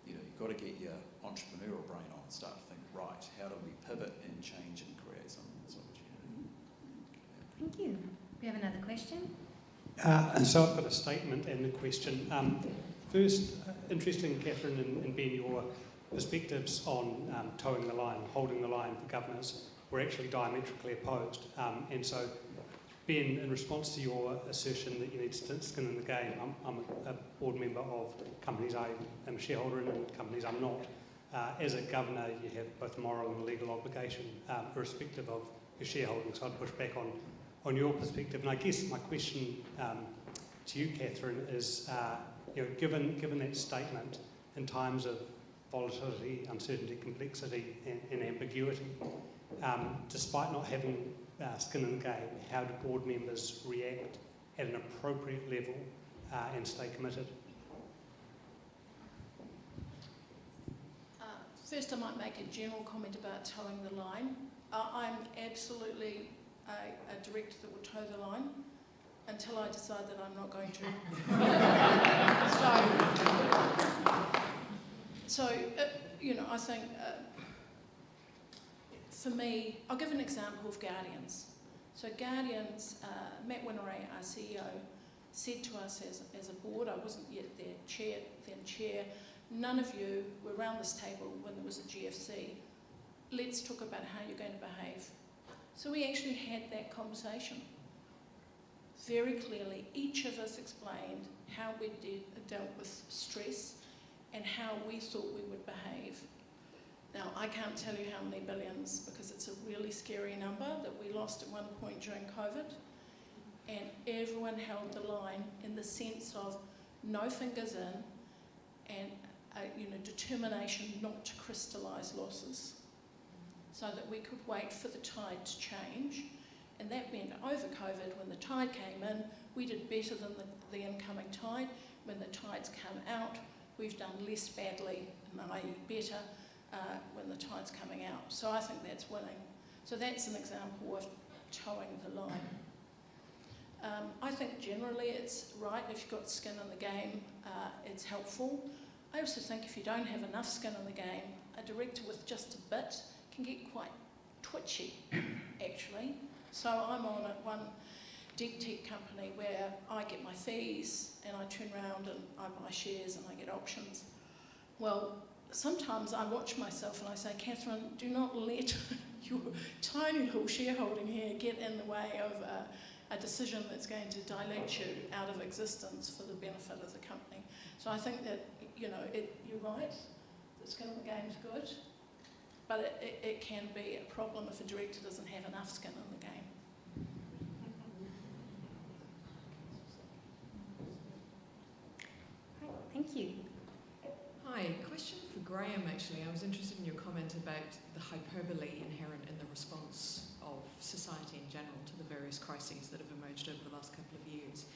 S4: you've got to get your entrepreneurial brain on and start to think, right, how do we pivot and change and create some opportunity?
S1: Thank you. We have another question.
S8: And so I've got a statement and a question. First, interesting, Catherine and Ben, your perspectives on towing the line, holding the line for governors were actually diametrically opposed. And so, Ben, in response to your assertion that you need skin in the game, I'm a board member of companies I am a shareholder in and companies I'm not. As a governor, you have both moral and legal obligation, irrespective of your shareholding. So I'd push back on your perspective. And I guess my question to you, Catherine, is given that statement in times of volatility, uncertainty, complexity and ambiguity, despite not having skin in the game, how do board members react at an appropriate level and stay committed?
S3: First, I might make a general comment about towing the line. I'm absolutely a director that will toe the line until I decide that I'm not going to. I think for me, I'll give an example of Guardians. So Guardians, Matt Winneray, our CEO, said to us as a board, I wasn't yet their chair, none of you were around this table when there was a GFC. Let's talk about how you're going to behave. So we actually had that conversation. Very clearly, each of us explained how we dealt with stress and how we thought we would behave. Now, I can't tell you how many billions because it's a really scary number that we lost at one point during COVID. And everyone held the line in the sense of no fingers in and determination not to crystallise losses so that we could wait for the tide to change. And that meant over COVID, when the tide came in, we did better than the incoming tide. When the tides come out, we've done less badly, i.e. better, when the tide's coming out. So I think that's winning. So that's an example of towing the line. I think generally it's right if you've got skin in the game, it's helpful. I also think if you don't have enough skin in the game, a director with just a bit can get quite twitchy, actually. So I'm on one deep tech company where I get my fees and I turn around and I buy shares and I get options. Well, sometimes I watch myself and I say, Catherine, do not let your tiny little shareholding here get in the way of a decision that's going to dilute you out of existence for the benefit of the company. So I think that, you're right, the skin in the game is good, but it can be a problem if a director doesn't have enough skin in the game.
S1: Thank you.
S9: Hi, question for Graham actually. I was interested in your comment about the hyperbole inherent in the response of society in general to the various crises that have emerged over the last couple of years.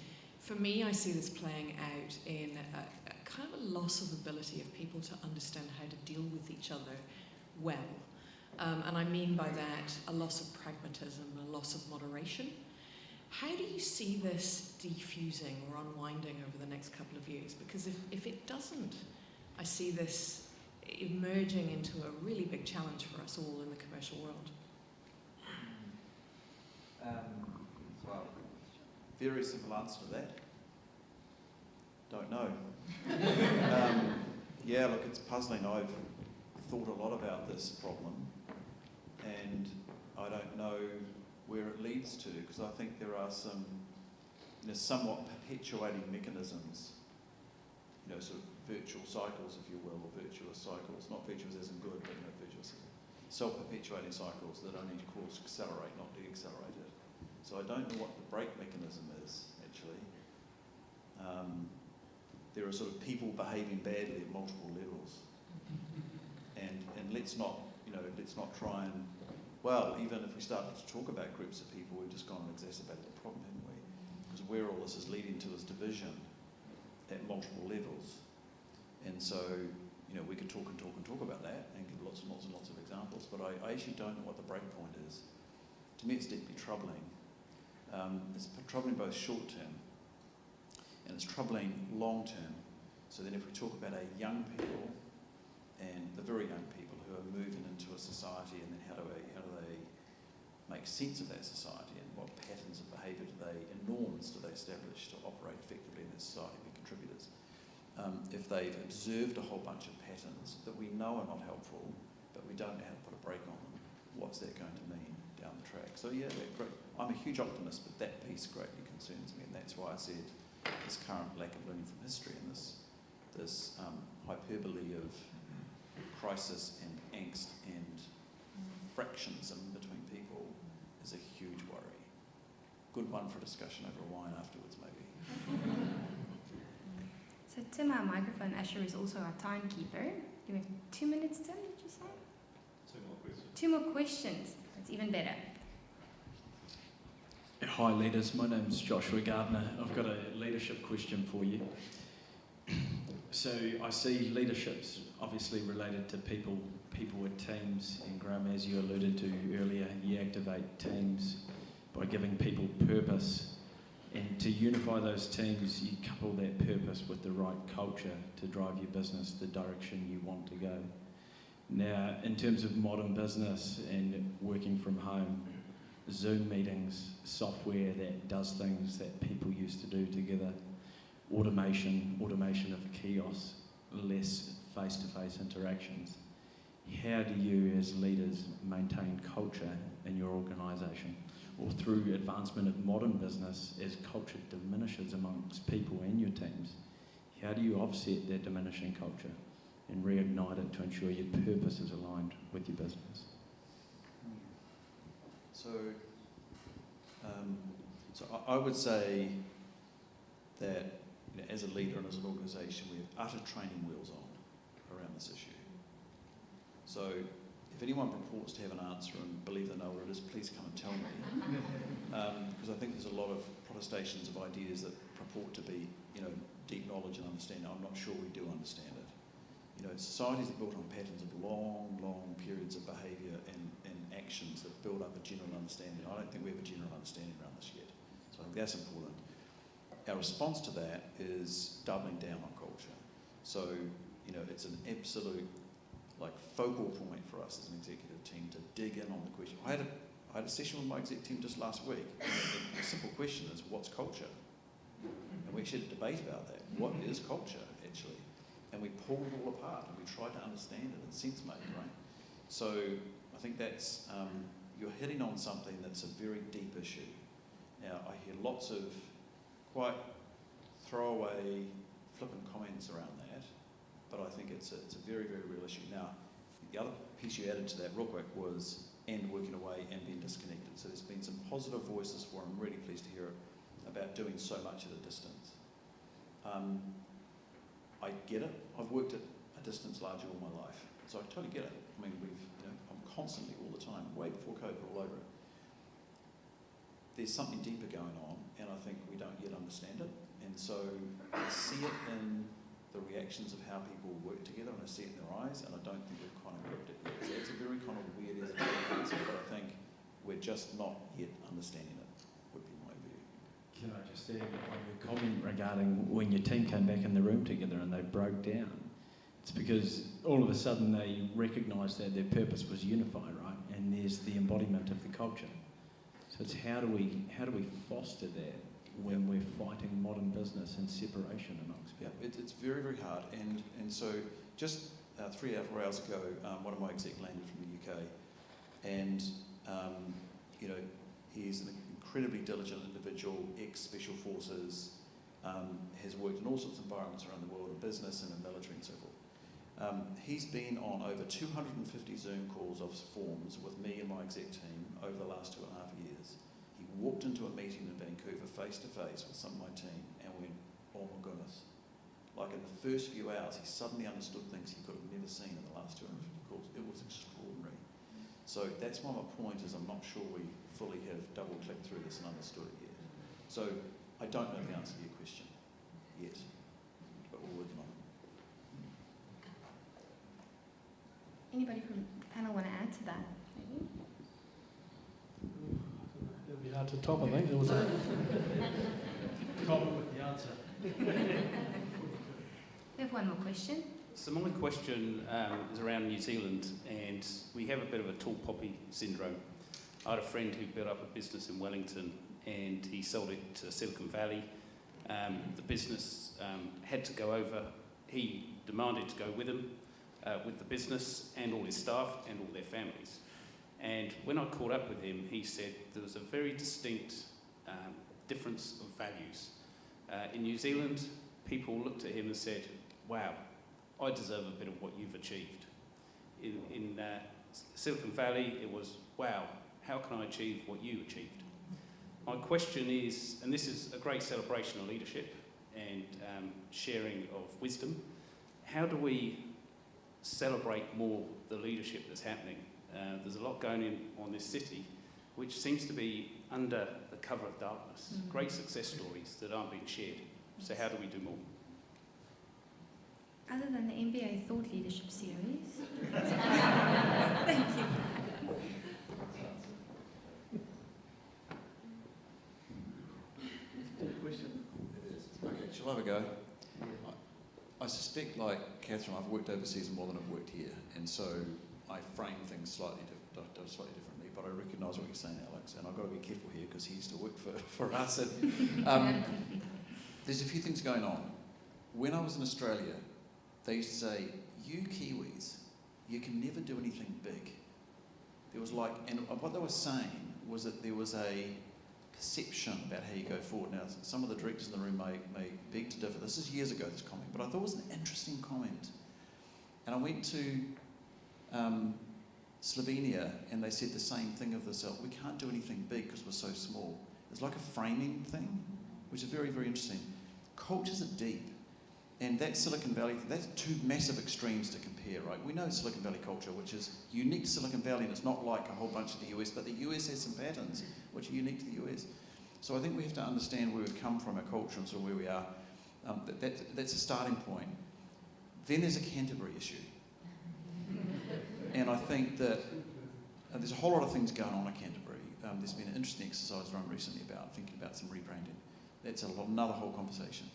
S9: For me, I see this playing out in a kind of a loss of ability of people to understand how to deal with each other well. And I mean by that a loss of pragmatism, a loss of moderation. How do you see this defusing or unwinding over the next couple of years? Because if it doesn't, I see this emerging into a really big challenge for us all in the commercial world.
S4: Well, very simple answer to that. Don't know. Yeah, look, it's puzzling. I've thought a lot about this problem and I don't know where it leads to, because I think there are some somewhat perpetuating mechanisms, sort of virtual cycles, if you will, or virtuous cycles, not virtuous as in good, but virtuous, self-perpetuating cycles that only cause accelerate, not de-accelerate it. So I don't know what the brake mechanism is, actually. there are sort of people behaving badly at multiple levels. And let's not try and, well, even if we started to talk about groups of people, we've just gone and exacerbated the problem, haven't we? Because where all this is leading to is division at multiple levels. And so, we could talk about that and give lots and lots and lots of examples, but I actually don't know what the break point is. To me, it's deeply troubling. It's troubling both short term and it's troubling long term. So then if we talk about our young people and the very young people who are moving into a society, and then how do they make sense of that society, and what patterns of behaviour and norms do they establish to operate effectively in that society and be contributors? If they've observed a whole bunch of patterns that we know are not helpful, but we don't know how to put a break on them, what's that going to mean down the track? So yeah, I'm a huge optimist, but that piece greatly concerns me, and that's why I said this current lack of learning from history and this hyperbole of crisis and angst and fractionism between people is a huge worry. Good one for discussion over a wine afterwards, maybe.
S1: So Tim, our microphone usher, is also our timekeeper. You have 2 minutes, Tim, did you say?
S10: 2 more questions.
S1: 2 more questions. That's even better.
S10: Hi leaders, my name's Joshua Gardner. I've got a leadership question for you. So I see leadership's obviously related to people with teams, and Graham, as you alluded to earlier, you activate teams by giving people purpose, and to unify those teams you couple that purpose with the right culture to drive your business the direction you want to go. Now, in terms of modern business and working from home, Zoom meetings, software that does things that people used to do together, automation of kiosks, less face-to-face interactions. How do you as leaders maintain culture in your organisation? Or through advancement of modern business, as culture diminishes amongst people and your teams, how do you offset that diminishing culture and reignite it to ensure your purpose is aligned with your business?
S4: So I would say that as a leader and as an organisation, we have utter training wheels on around this issue. So if anyone purports to have an answer and believe they know what it is, please come and tell me. Because I think there's a lot of protestations of ideas that purport to be, deep knowledge and understanding. I'm not sure we do understand it. Societies are built on patterns of long periods of behaviour and actions that build up a general understanding. I don't think we have a general understanding around this yet. So I think that's important. Our response to that is doubling down on culture. So, it's an absolute focal point for us as an executive team to dig in on the question. I had a session with my exec team just last week, and the simple question is, what's culture? And we actually had a debate about that. What is culture, actually? And we pulled it all apart and we tried to understand it and sense make, right? So I think that's, you're hitting on something that's a very deep issue. Now, I hear lots of quite throwaway, flippant comments around that, but I think it's a very, very real issue. Now, the other piece you added to that real quick was, and working away and being disconnected. So there's been some positive voices where I'm really pleased to hear it, about doing so much at a distance. I get it. I've worked at a distance largely all my life, so I totally get it. I mean, I'm constantly, all the time, way before COVID, all over it. There's something deeper going on, and I think we don't yet understand it. And so I see it in the reactions of how people work together, and I see it in their eyes, and I don't think we've kind of gripped it yet. So it's a very kind of weird answer, but I think we're just not yet understanding it, would be my view.
S10: Can I just add on your comment regarding when your team came back in the room together and they broke down? It's because all of a sudden they recognised that their purpose was unified, right? And there's the embodiment of the culture. So it's how do we foster that when we're fighting modern business and separation amongst people?
S4: Yeah, it's very, very hard. And so just 3 or 4 hours ago, one of my exec landed from the UK, and he's an incredibly diligent individual, ex-special forces, has worked in all sorts of environments around the world, in business and in military and so forth. He's been on over 250 Zoom calls of forms with me and my exec team over the last 2.5 years. He walked into a meeting in Vancouver face to face with some of my team and went, oh my goodness, like in the first few hours, he suddenly understood things he could have never seen in the last 250 calls. It was extraordinary. So that's why my point is I'm not sure we fully have double-clicked through this and understood it yet. So I don't know the answer to your question yet, but we're working on it.
S1: Anybody from the panel want to add to that? Maybe?
S2: It'll be hard to top, I think. There was a problem with the answer.
S1: We have one more question.
S11: So my question is around New Zealand, and we have a bit of a tall poppy syndrome. I had a friend who built up a business in Wellington, and he sold it to Silicon Valley. The business had to go over. He demanded to go with him, with the business and all his staff and all their families. And when I caught up with him, he said there was a very distinct difference of values. In New Zealand, people looked at him and said, wow, I deserve a bit of what you've achieved. In Silicon Valley, it was, wow, how can I achieve what you achieved? My question is, and this is a great celebration of leadership and sharing of wisdom, how do we celebrate more the leadership that's happening? There's a lot going on this city, which seems to be under the cover of darkness.
S1: Mm-hmm.
S11: Great success stories that aren't being shared. So how do we do more?
S1: Other than the MBA Thought Leadership Series. Thank you.
S4: Okay, shall I have a go? I suspect, like Catherine, I've worked overseas more than I've worked here, and so I frame things slightly differently, but I recognise what you're saying, Alex, and I've got to be careful here because he used to work for us. And, there's a few things going on. When I was in Australia, they used to say, you Kiwis, you can never do anything big. There was like, and what they were saying was that there was a perception about how you go forward. Now, some of the directors in the room may beg to differ. This is years ago, this comment, but I thought it was an interesting comment. And I went to Slovenia, and they said the same thing of themselves. We can't do anything big because we're so small. It's like a framing thing, which is very, very interesting. Cultures are deep. And that Silicon Valley, that's two massive extremes to compare, right? We know Silicon Valley culture, which is unique to Silicon Valley, and it's not like a whole bunch of the US, but the US has some patterns which are unique to the US. So I think we have to understand where we've come from, our culture, and sort of where we are. That's a starting point. Then there's a Canterbury issue. And I think that there's a whole lot of things going on at Canterbury. There's been an interesting exercise run recently about thinking about some rebranding. That's another whole conversation.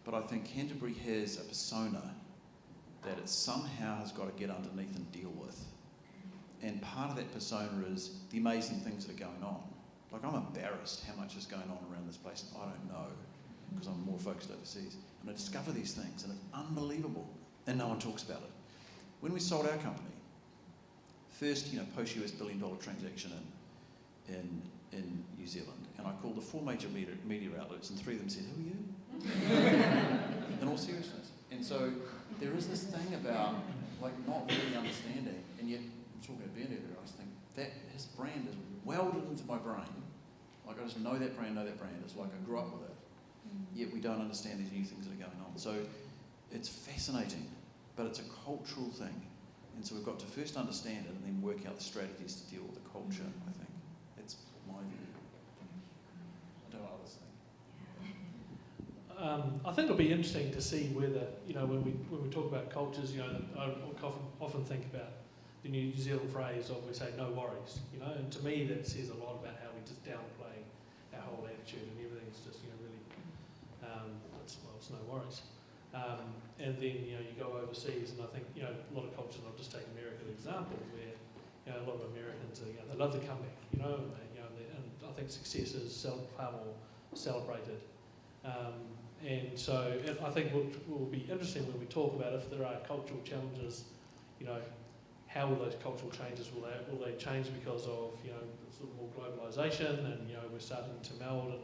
S4: But I think Canterbury has a persona that it somehow has got to get underneath and deal with. And part of that persona is the amazing things that are going on. Like, I'm embarrassed how much is going on around this place, and I don't know, because I'm more focused overseas. And I discover these things, and it's unbelievable, and no one talks about it. When we sold our company, first, post-US $1 billion transaction in New Zealand, and I called the 4 major media outlets, and 3 of them said, who are you? In all seriousness. And so there is this thing about like not really understanding, and yet I'm talking about Ben earlier, I just think that his brand is welded into my brain. Like I just know that brand. It's like I grew up with it. Yet we don't understand these new things that are going on. So it's fascinating, but it's a cultural thing. And so we've got to first understand it and then work out the strategies to deal with the culture, I think. That's my view. I don't know what others think.
S2: I think it'll be interesting to see whether, when we talk about cultures, I often think about the New Zealand phrase of we say no worries, and to me that says a lot about how we just downplay our whole attitude and everything's just, really, it's no worries. And then, you go overseas and I think, a lot of cultures, I'll just take America as an example, where, a lot of Americans, they love to come back, and I think success is far more celebrated. And so I think what will be interesting when we talk about if there are cultural challenges, how will those cultural changes, will they change because of, sort of more globalisation and, we're starting to meld and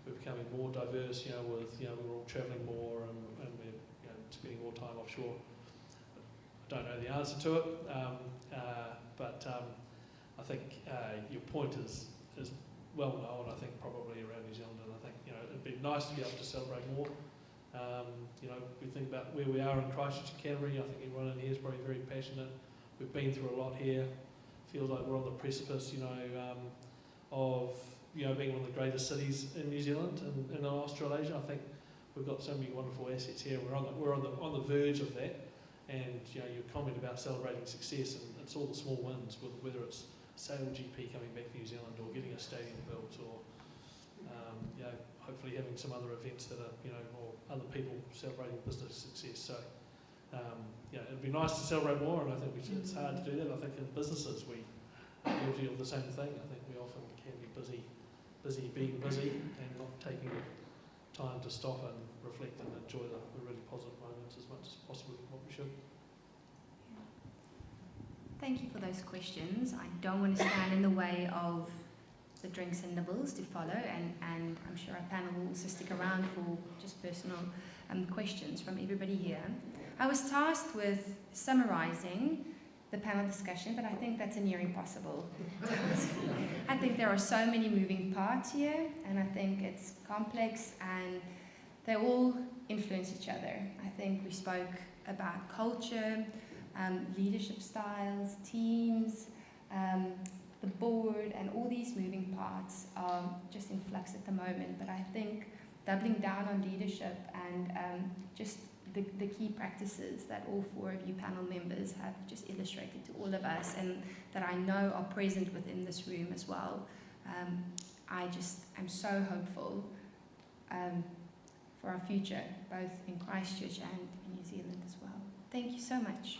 S2: we're becoming more diverse, with, we're all travelling more and we're, spending more time offshore. I don't know the answer to it, but I think your point is well known, I think, probably around New Zealand, and I think, it'd be nice to be able to celebrate more, You know, we think about where we are in Christchurch and Canterbury. I think everyone in here is probably very passionate. We've been through a lot here. Feels like we're on the precipice, you know, of being one of the greatest cities in New Zealand and in Australasia. I think we've got so many wonderful assets here. We're on the verge of that. And your comment about celebrating success, and it's all the small wins, whether it's Sail GP coming back to New Zealand or getting a stadium built, or hopefully having some other events that are or other people celebrating business success. So it'd be nice to celebrate more, and I think it's hard to do that. I think in businesses we are guilty of the same thing. I think we often can be busy being busy and not taking time to stop and reflect and enjoy the really positive moments as much as possible, what we should.
S1: Thank you for those questions. I don't want to stand in the way of the drinks and nibbles to follow, and I'm sure our panel will also stick around for just personal questions from everybody here. I was tasked with summarising the panel discussion, but I think that's a near impossible task. I think there are so many moving parts here, and I think it's complex, and they all influence each other. I think we spoke about culture, leadership styles, teams, the board, and all these moving parts are just in flux at the moment. But I think doubling down on leadership and just the key practices that all four of you panel members have just illustrated to all of us, and that I know are present within this room as well. I just am so hopeful for our future, both in Christchurch and in New Zealand as well. Thank you so much.